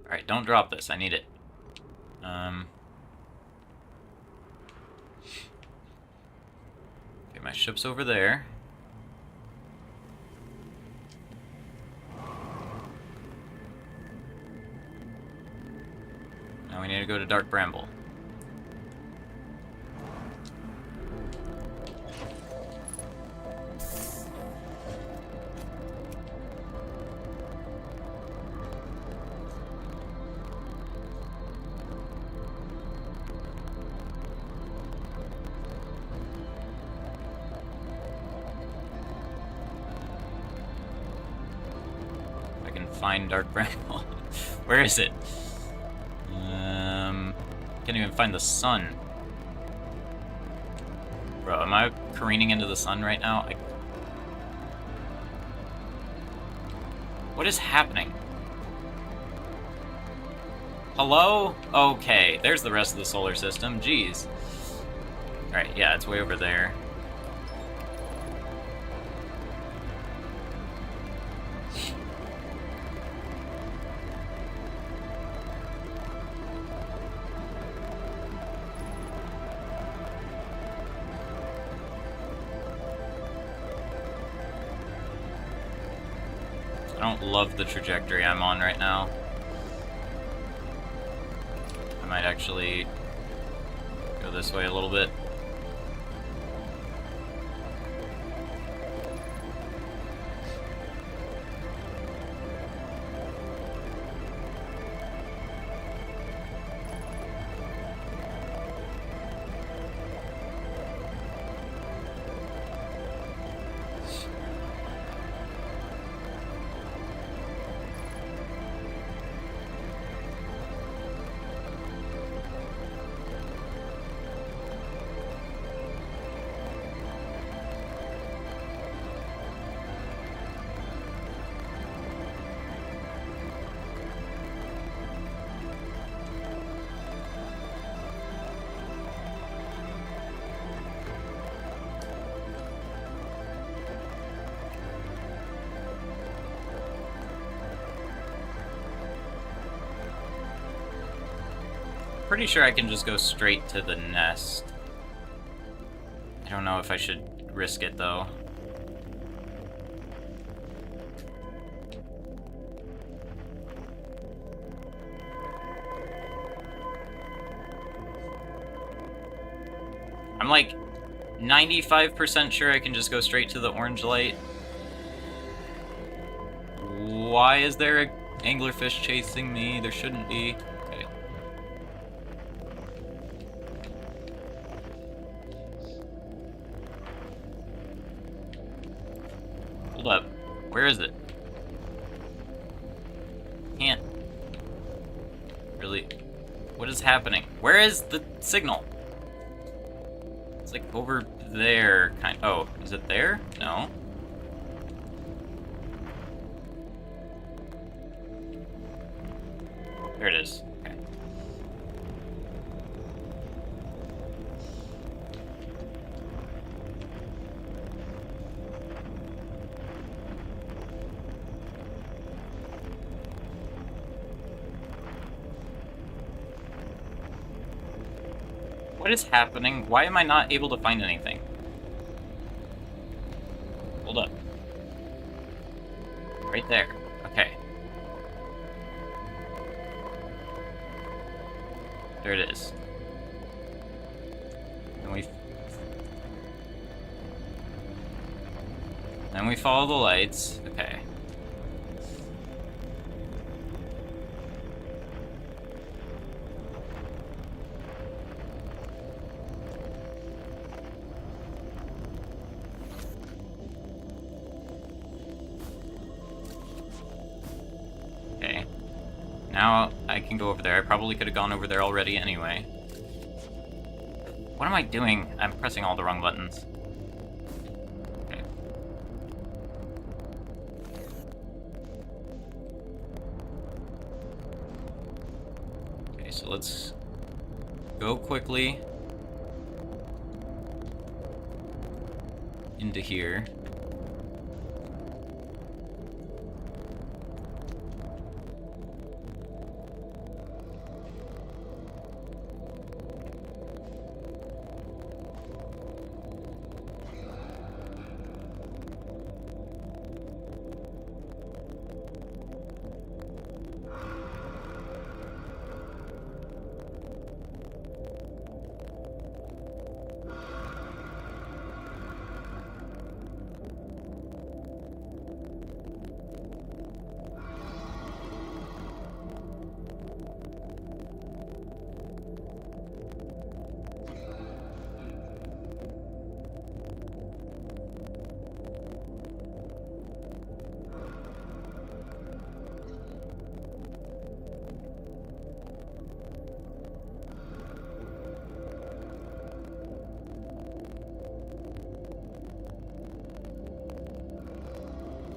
Alright, don't drop this. I need it. Okay, my ship's over there. Now we need to go to Dark Bramble. Find Dark Bramble. Where is it? Can't even find the sun. Bro, am I careening into the sun right now? What is happening? Hello? Okay, there's the rest of the solar system. Jeez. Alright, yeah, it's way over there. I don't love the trajectory I'm on right now. I might actually go this way a little bit. Pretty sure I can just go straight to the nest. I don't know if I should risk it though. I'm like 95% sure I can just go straight to the orange light. Why is there an anglerfish chasing me? There shouldn't be. Okay. Hold up. Where is it? Can't. Really? What is happening? Where is the signal? It's like over there, oh, is it there? No. There it is. Okay. What is happening? Why am I not able to find anything? Hold up. Right there. Okay. There it is. Then we follow the lights. Okay. Okay. Now I can go over there. I probably could have gone over there already anyway. What am I doing? I'm pressing all the wrong buttons. Okay. Okay, so let's go quickly into here.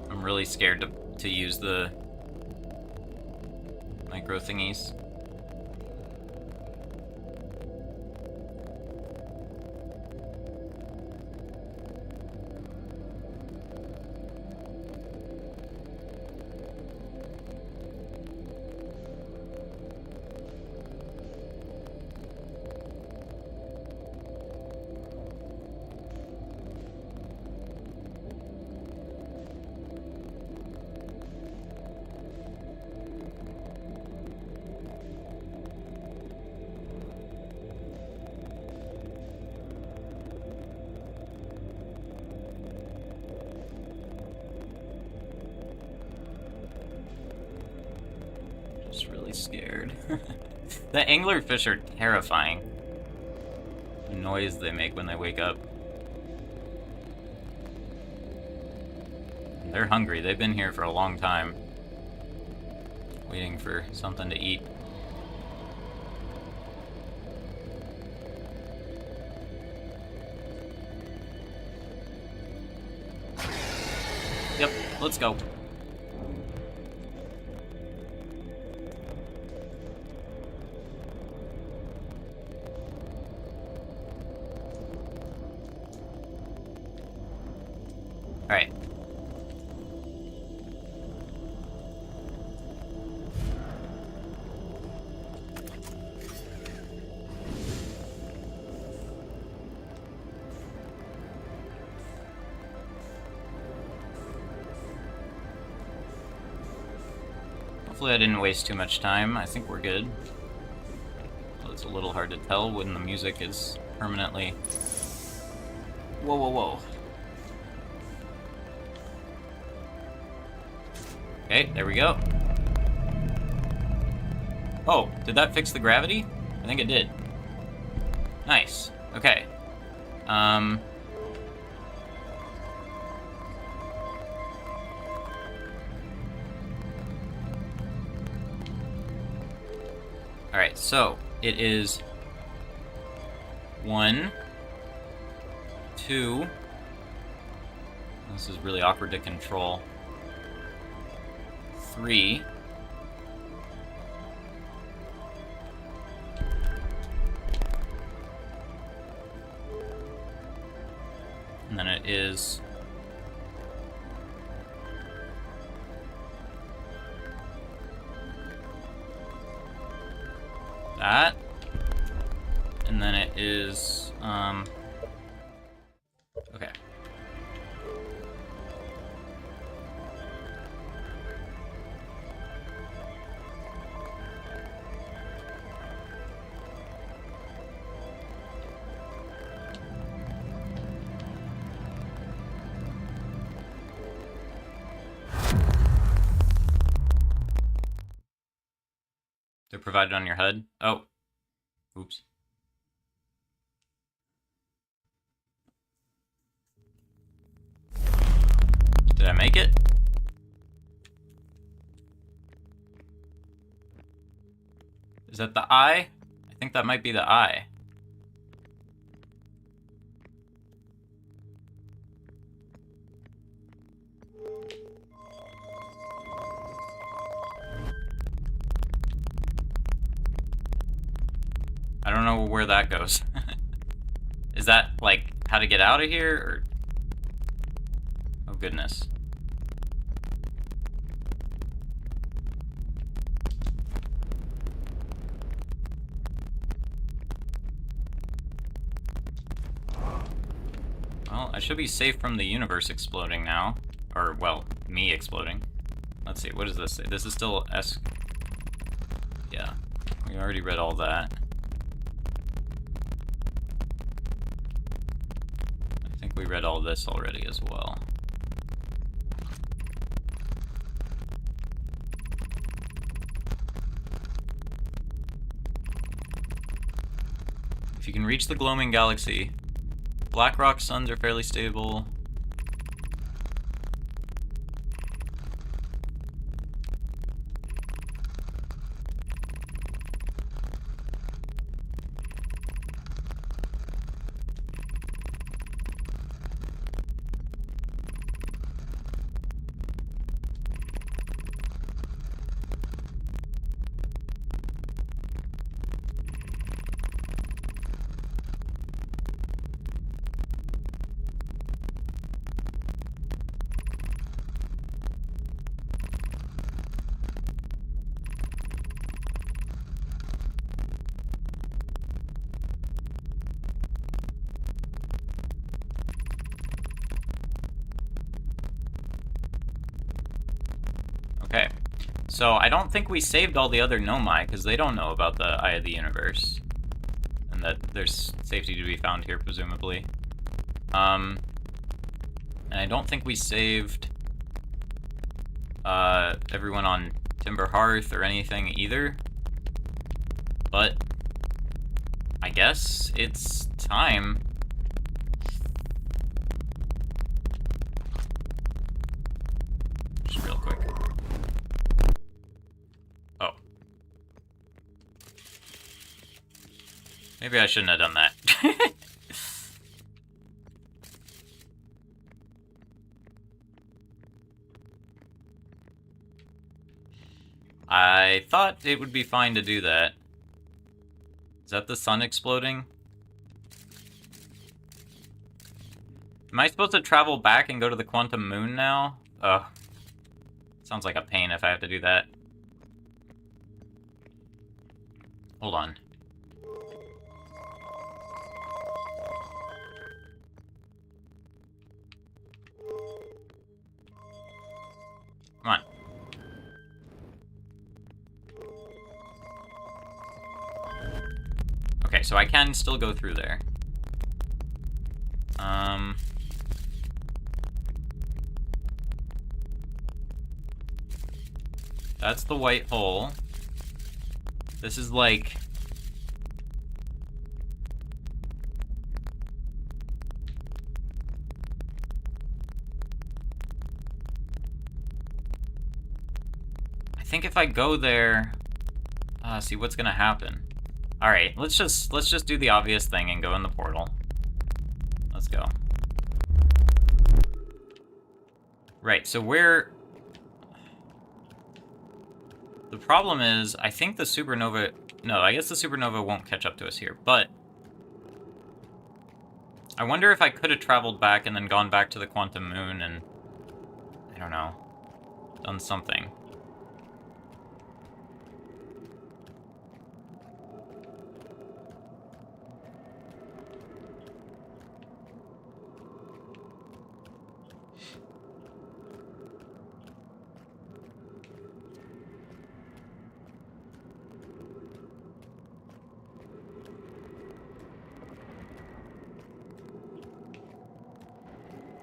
I'm really scared to use the micro thingies. Really scared. The anglerfish are terrifying. The noise they make when they wake up. They're hungry. They've been here for a long time, waiting for something to eat. Yep, let's go. Alright. Hopefully I didn't waste too much time. I think we're good. Well, it's a little hard to tell when the music is permanently Whoa, whoa, whoa. Okay, there we go. Oh, did that fix the gravity? I think it did. Nice. Okay. Alright, so it is 1, 2. This is really awkward to control. 3. And then it is that. And then it is, okay. They're provided on your HUD. Oh. Oops. Did I make it? Is that the eye? I think that might be the eye. I don't know where that goes. Is that, like, how to get out of here, or... Oh, goodness. Well, I should be safe from the universe exploding now. Or, well, me exploding. Let's see, what does this say? This is still S... Yeah, we already read all that. I think we read all this already as well. If you can reach the gloaming galaxy, Black Rock suns are fairly stable. Okay, so I don't think we saved all the other Nomai, because they don't know about the Eye of the Universe. And that there's safety to be found here, presumably. And I don't think we saved everyone on Timber Hearth or anything either. But I guess it's time. Just real quick. Oh. Maybe I shouldn't have done that. I thought it would be fine to do that. Is that the sun exploding? Am I supposed to travel back and go to the quantum moon now? Ugh. Sounds like a pain if I have to do that. Hold on. Come on. Okay, so I can still go through there. That's the white hole. This is like... I think if I go there... see what's gonna happen. Alright, let's just do the obvious thing and go in the portal. Let's go. Right, so where... The problem is, I think the supernova... No, I guess the supernova won't catch up to us here, but... I wonder if I could have traveled back and then gone back to the quantum moon and... I don't know. Done something.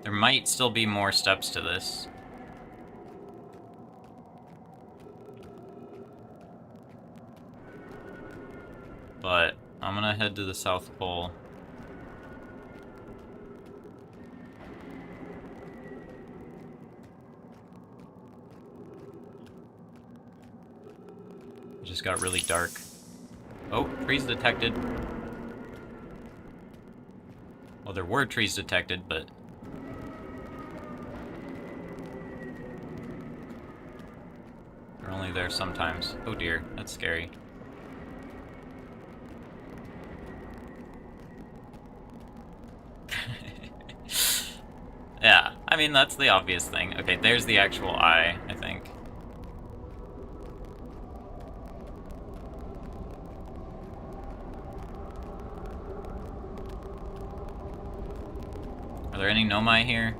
There might still be more steps to this. But I'm gonna head to the South Pole. It just got really dark. Oh, trees detected. Well, there were trees detected, but... they're only there sometimes. Oh dear, that's scary. Yeah, I mean, that's the obvious thing. Okay, there's the actual eye, I think. Are there any Nomai here?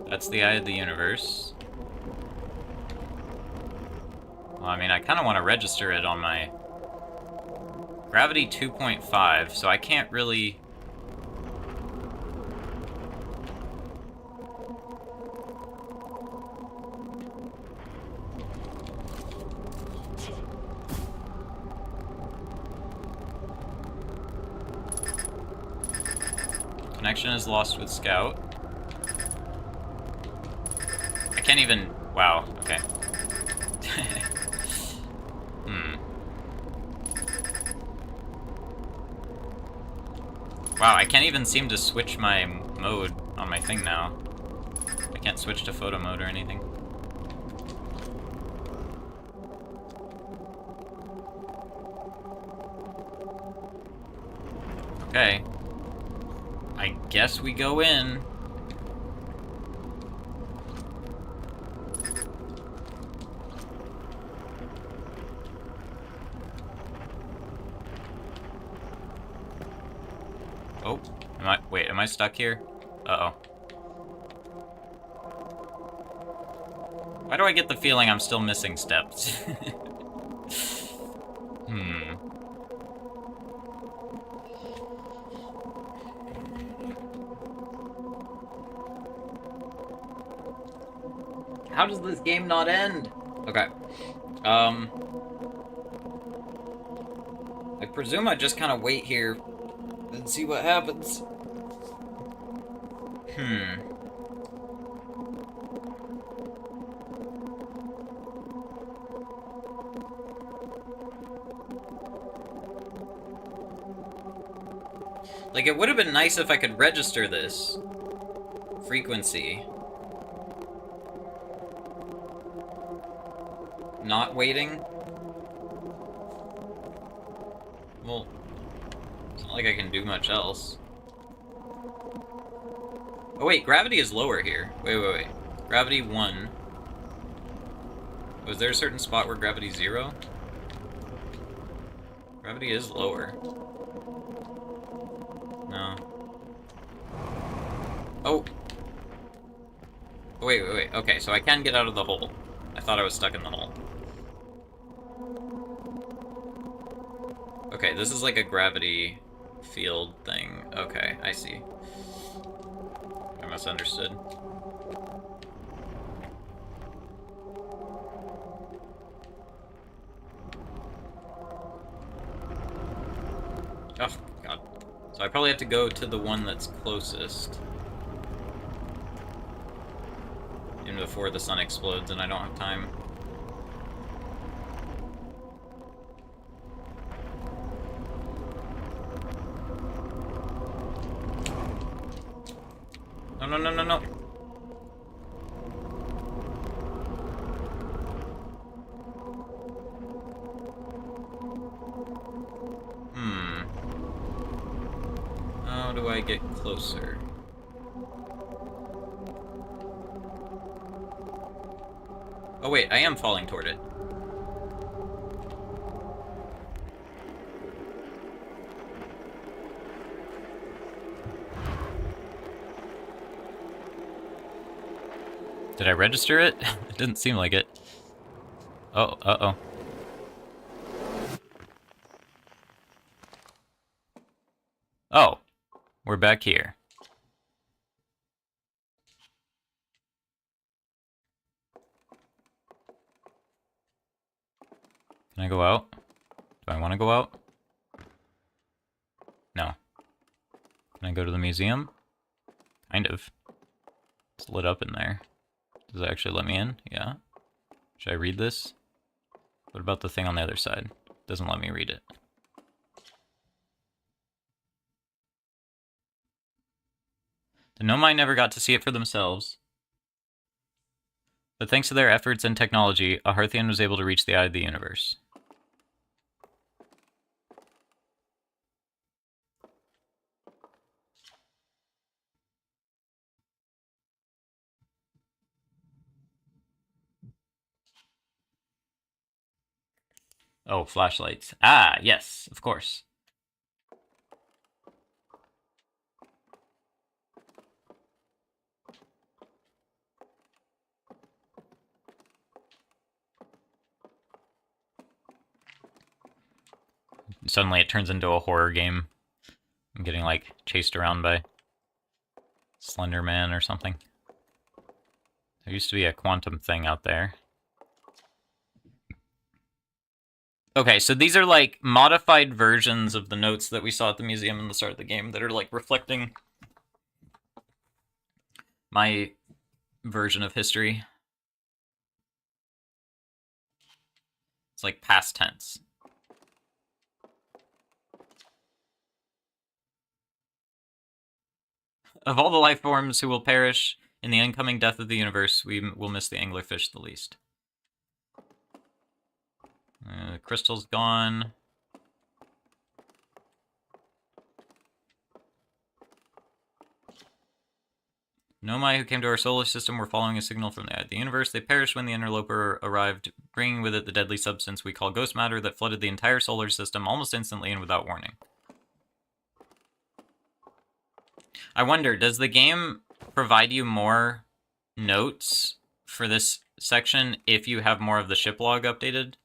That's the eye of the universe. Well, I mean, I kind of want to register it on my... Gravity 2.5, so I can't really... Connection is lost with Scout. I can't even... Wow, okay. Wow, I can't even seem to switch my mode on my thing now. I can't switch to photo mode or anything. Okay. I guess we go in. Oh, am I stuck here? Uh-oh. Why do I get the feeling I'm still missing steps? How does this game not end? Okay. I presume I just kind of wait here and see what happens. Like, it would have been nice if I could register this frequency. Not waiting? Well, it's not like I can do much else. Oh wait, gravity is lower here. Wait. Gravity 1. Was there a certain spot where gravity 0? Gravity is lower. No. Oh! Wait. Okay, so I can get out of the hole. I thought I was stuck in the hole. Okay, this is like a gravity field thing. Okay, I see. I misunderstood. Oh, God. So I probably have to go to the one that's closest. Even before the sun explodes and I don't have time. No. How do I get closer? Oh wait, I am falling toward it. Did I register it? It didn't seem like it. Oh, uh-oh. Oh, we're back here. Can I go out? Do I want to go out? No. Can I go to the museum? Kind of. It's lit up in there. Does it actually let me in? Yeah. Should I read this? What about the thing on the other side? Doesn't let me read it. The Nomai never got to see it for themselves. But thanks to their efforts and technology, a Hearthian was able to reach the eye of the universe. Oh, flashlights. Ah, yes, of course. Suddenly it turns into a horror game. I'm getting, like, chased around by Slender Man or something. There used to be a quantum thing out there. Okay, so these are, like, modified versions of the notes that we saw at the museum in the start of the game that are, like, reflecting my version of history. It's like past tense. Of all the life forms who will perish in the incoming death of the universe, we will miss the anglerfish the least. The crystal's gone. Nomai who came to our solar system were following a signal from the eye of the universe. They perished when the interloper arrived, bringing with it the deadly substance we call ghost matter that flooded the entire solar system almost instantly and without warning. I wonder, does the game provide you more notes for this section if you have more of the ship log updated?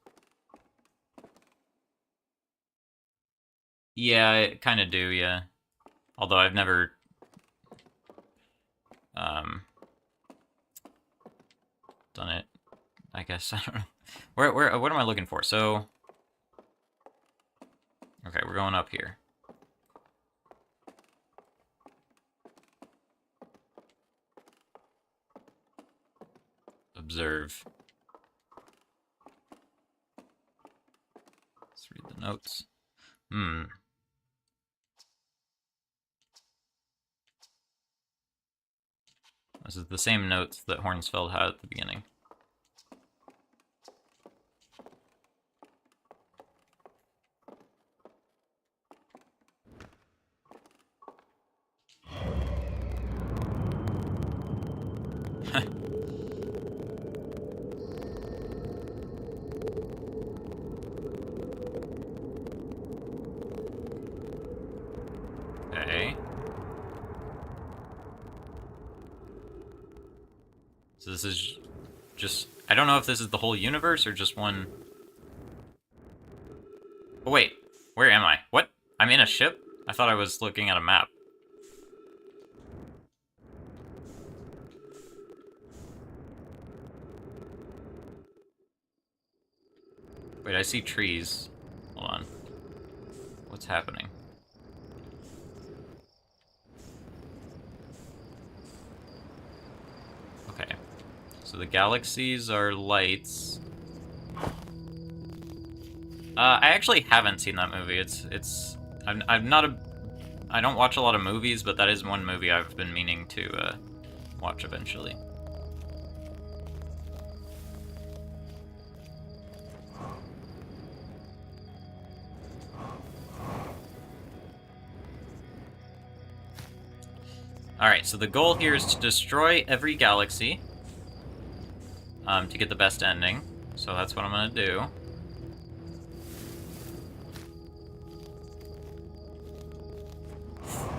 Yeah, I kind of do, yeah. Although I've never done it, I guess. I don't know. What am I looking for? So, okay, we're going up here. Observe. Let's read the notes. This is the same notes that Hornsfeld had at the beginning. Okay. So this is just... I don't know if this is the whole universe or just one... Oh, wait. Where am I? What? I'm in a ship? I thought I was looking at a map. Wait, I see trees. Hold on. What's happening? Okay. So the galaxies are lights. I actually haven't seen that movie. I'm not a... I don't watch a lot of movies, but that is one movie I've been meaning to watch eventually. Alright, so the goal here is to destroy every galaxy to get the best ending. So that's what I'm gonna do.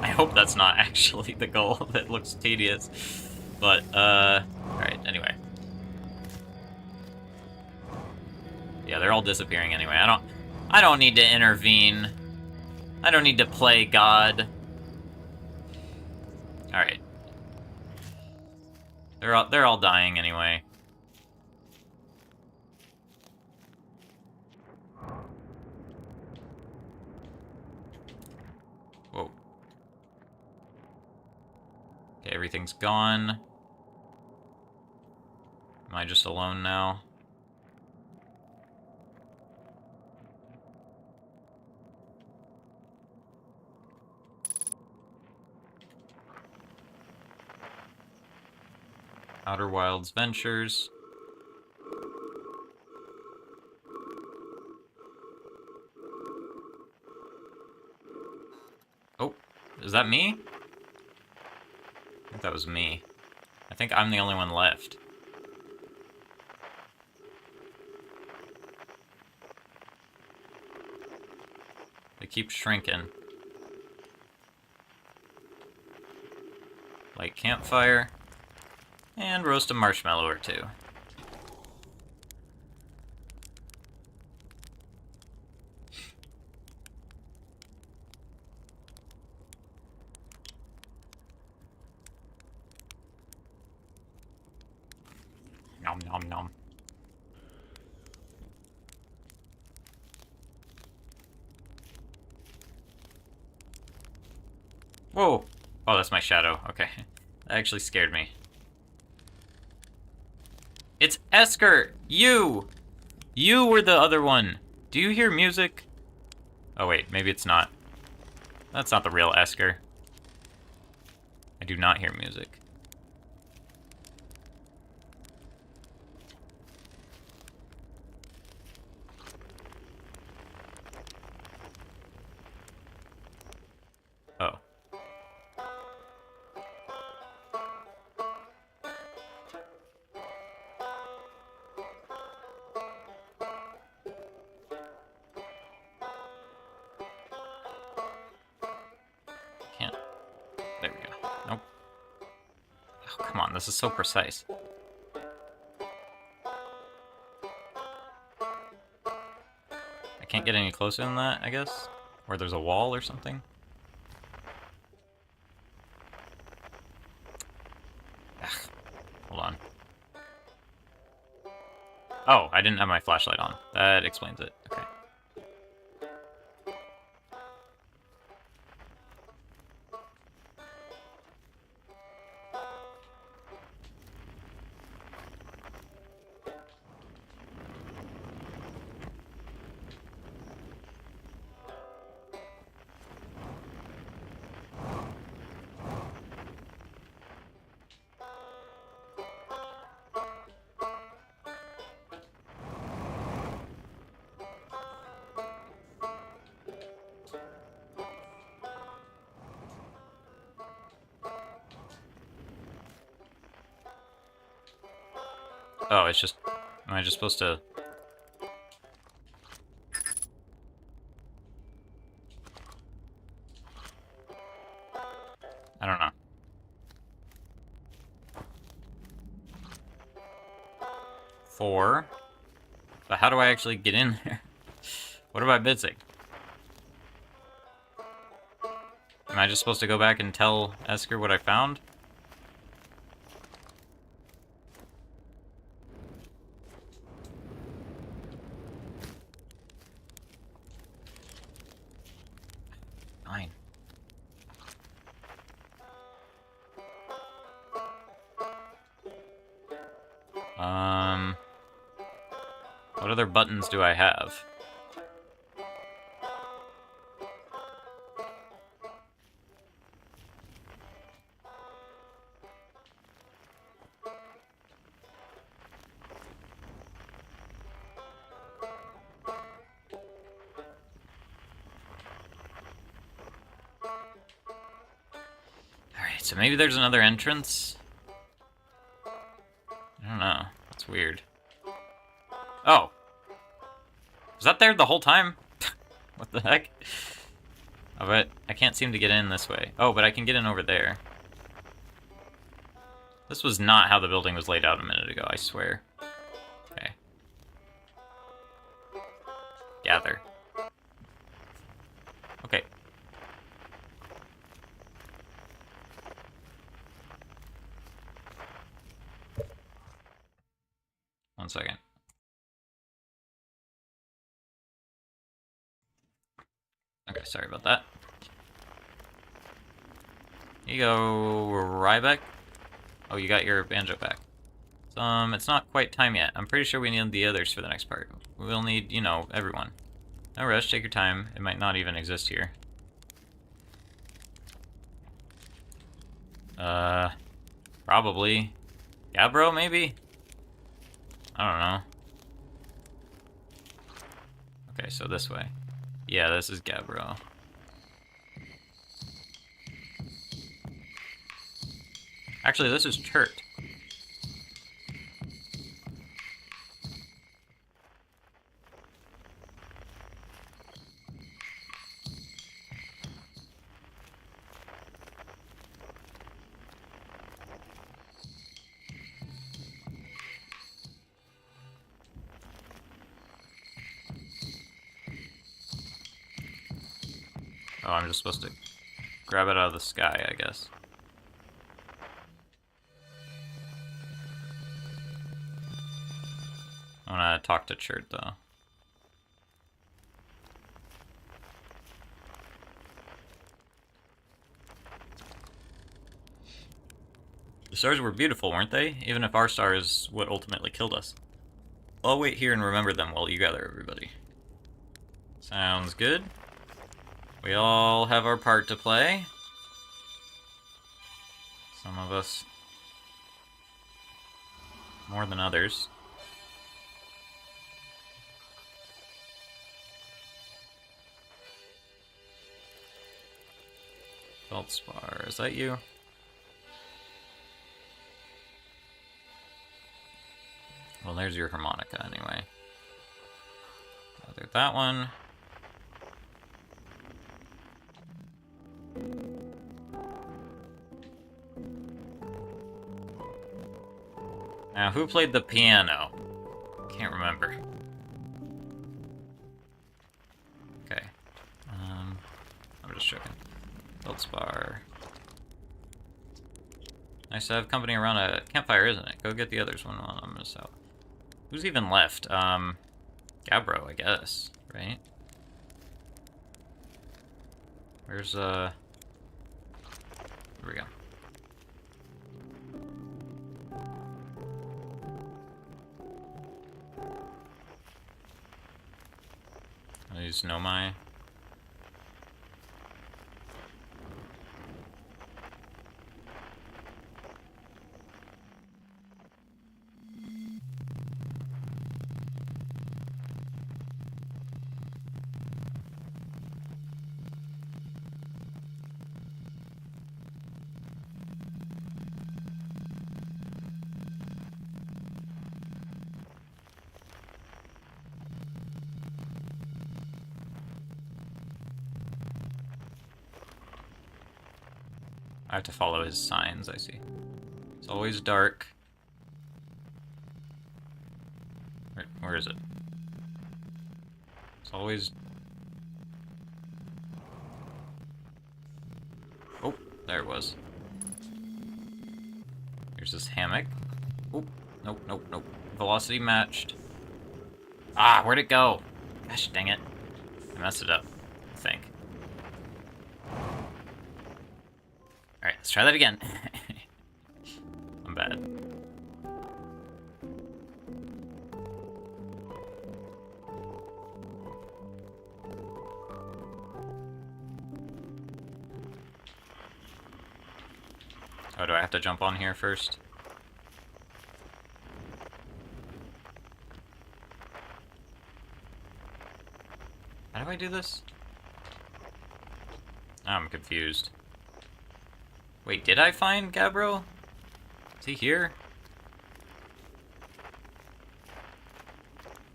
I hope that's not actually the goal. That looks tedious. But, alright, anyway. Yeah, they're all disappearing anyway. I don't need to intervene. I don't need to play God. Alright. They're all dying anyway. Whoa. Okay, everything's gone. Am I just alone now? Outer Wilds Ventures. Oh, is that me? I think that was me. I think I'm the only one left. They keep shrinking. Light campfire. And roast a marshmallow or two. Nom nom nom. Whoa! Oh, that's my shadow. Okay. That actually scared me. It's Esker! You! You were the other one! Do you hear music? Oh wait, maybe it's not. That's not the real Esker. I do not hear music. Oh. Can't. There we go. Nope. Oh, come on, this is so precise. I can't get any closer than that, I guess? Where there's a wall or something? Ugh. Hold on. Oh, I didn't have my flashlight on. That explains it. Okay. Oh, it's just... Am I just supposed to... I don't know. 4. But how do I actually get in there? What am I missing? Am I just supposed to go back and tell Esker what I found? Fine. What other buttons do I have? Alright, so maybe there's another entrance? I don't know. That's weird. Oh. Was that there the whole time? What the heck? Oh, but I can't seem to get in this way. Oh, but I can get in over there. This was not how the building was laid out a minute ago, I swear. Okay. Gather. Okay. One second. Okay, sorry about that. Here you go, Ryback. Oh, you got your banjo back. It's not quite time yet. I'm pretty sure we need the others for the next part. We'll need, you know, everyone. No rush, take your time. It might not even exist here. Probably. Gabbro, maybe? I don't know. Okay, so this way. Yeah, this is Gabbro. Actually, this is Chert. Oh, I'm just supposed to grab it out of the sky, I guess. I want to talk to Chert, though. The stars were beautiful, weren't they? Even if our star is what ultimately killed us. I'll wait here and remember them while you gather everybody. Sounds good. We all have our part to play. Some of us more than others. Feldspar, is that you? Well, there's your harmonica anyway. There's that one. Now, who played the piano? Can't remember. Okay. I'm just checking. Feldspar. Nice to have company around a campfire, isn't it? Go get the others when I'm gonna out. Who's even left? Gabbro, I guess, right? Where's, Here we go. I'll use Nomai. I have to follow his signs, I see. It's always dark. Where is it? It's always... Oh, there it was. Here's this hammock. Oh, nope, nope, nope. Velocity matched. Ah, where'd it go? Gosh dang it. I messed it up, I think. Alright, let's try that again. I'm bad. Oh, do I have to jump on here first? How do I do this? I'm confused. Wait, did I find Gabriel? Is he here?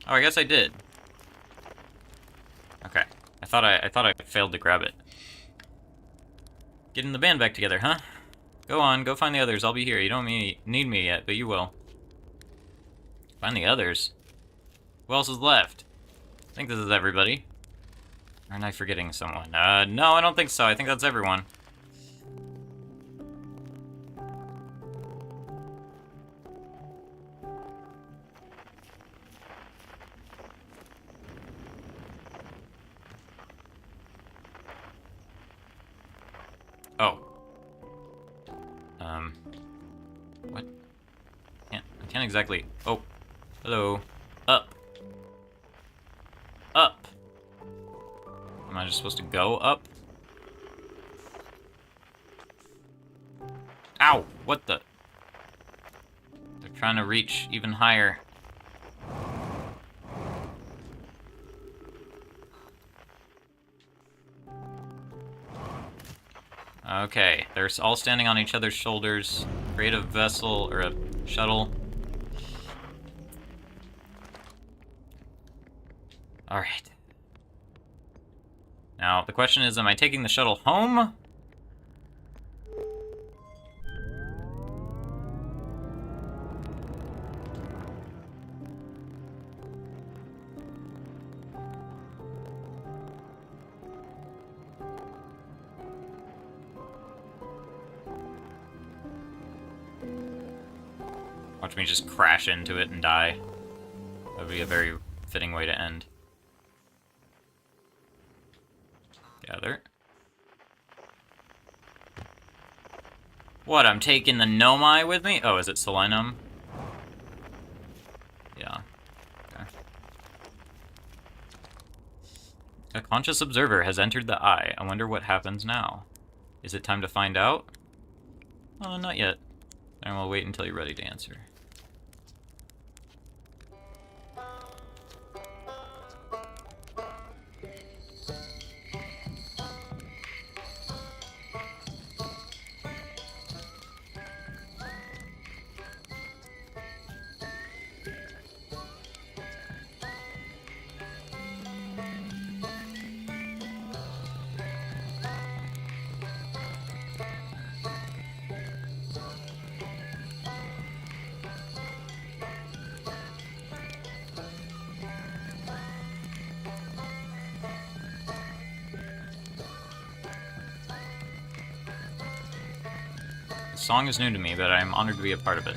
Oh, I guess I did. Okay. I thought I failed to grab it. Getting the band back together, huh? Go on, go find the others. I'll be here. You don't need me yet, but you will. Find the others? Who else is left? I think this is everybody. Or am I forgetting someone? No, I don't think so. I think that's everyone. Oh. What? I can't exactly... Oh. Hello. Up. Up. Am I just supposed to go up? Ow! What the? They're trying to reach even higher. Okay, they're all standing on each other's shoulders. Create a vessel, or a shuttle. Alright. Now, the question is, am I taking the shuttle home? Watch me just crash into it and die. That would be a very fitting way to end. Gather. What, I'm taking the Nomai with me? Oh, is it Solenum? Yeah. Okay. A conscious observer has entered the eye. I wonder what happens now. Is it time to find out? Oh, not yet. Then we'll wait until you're ready to answer. The song is new to me, but I am honored to be a part of it.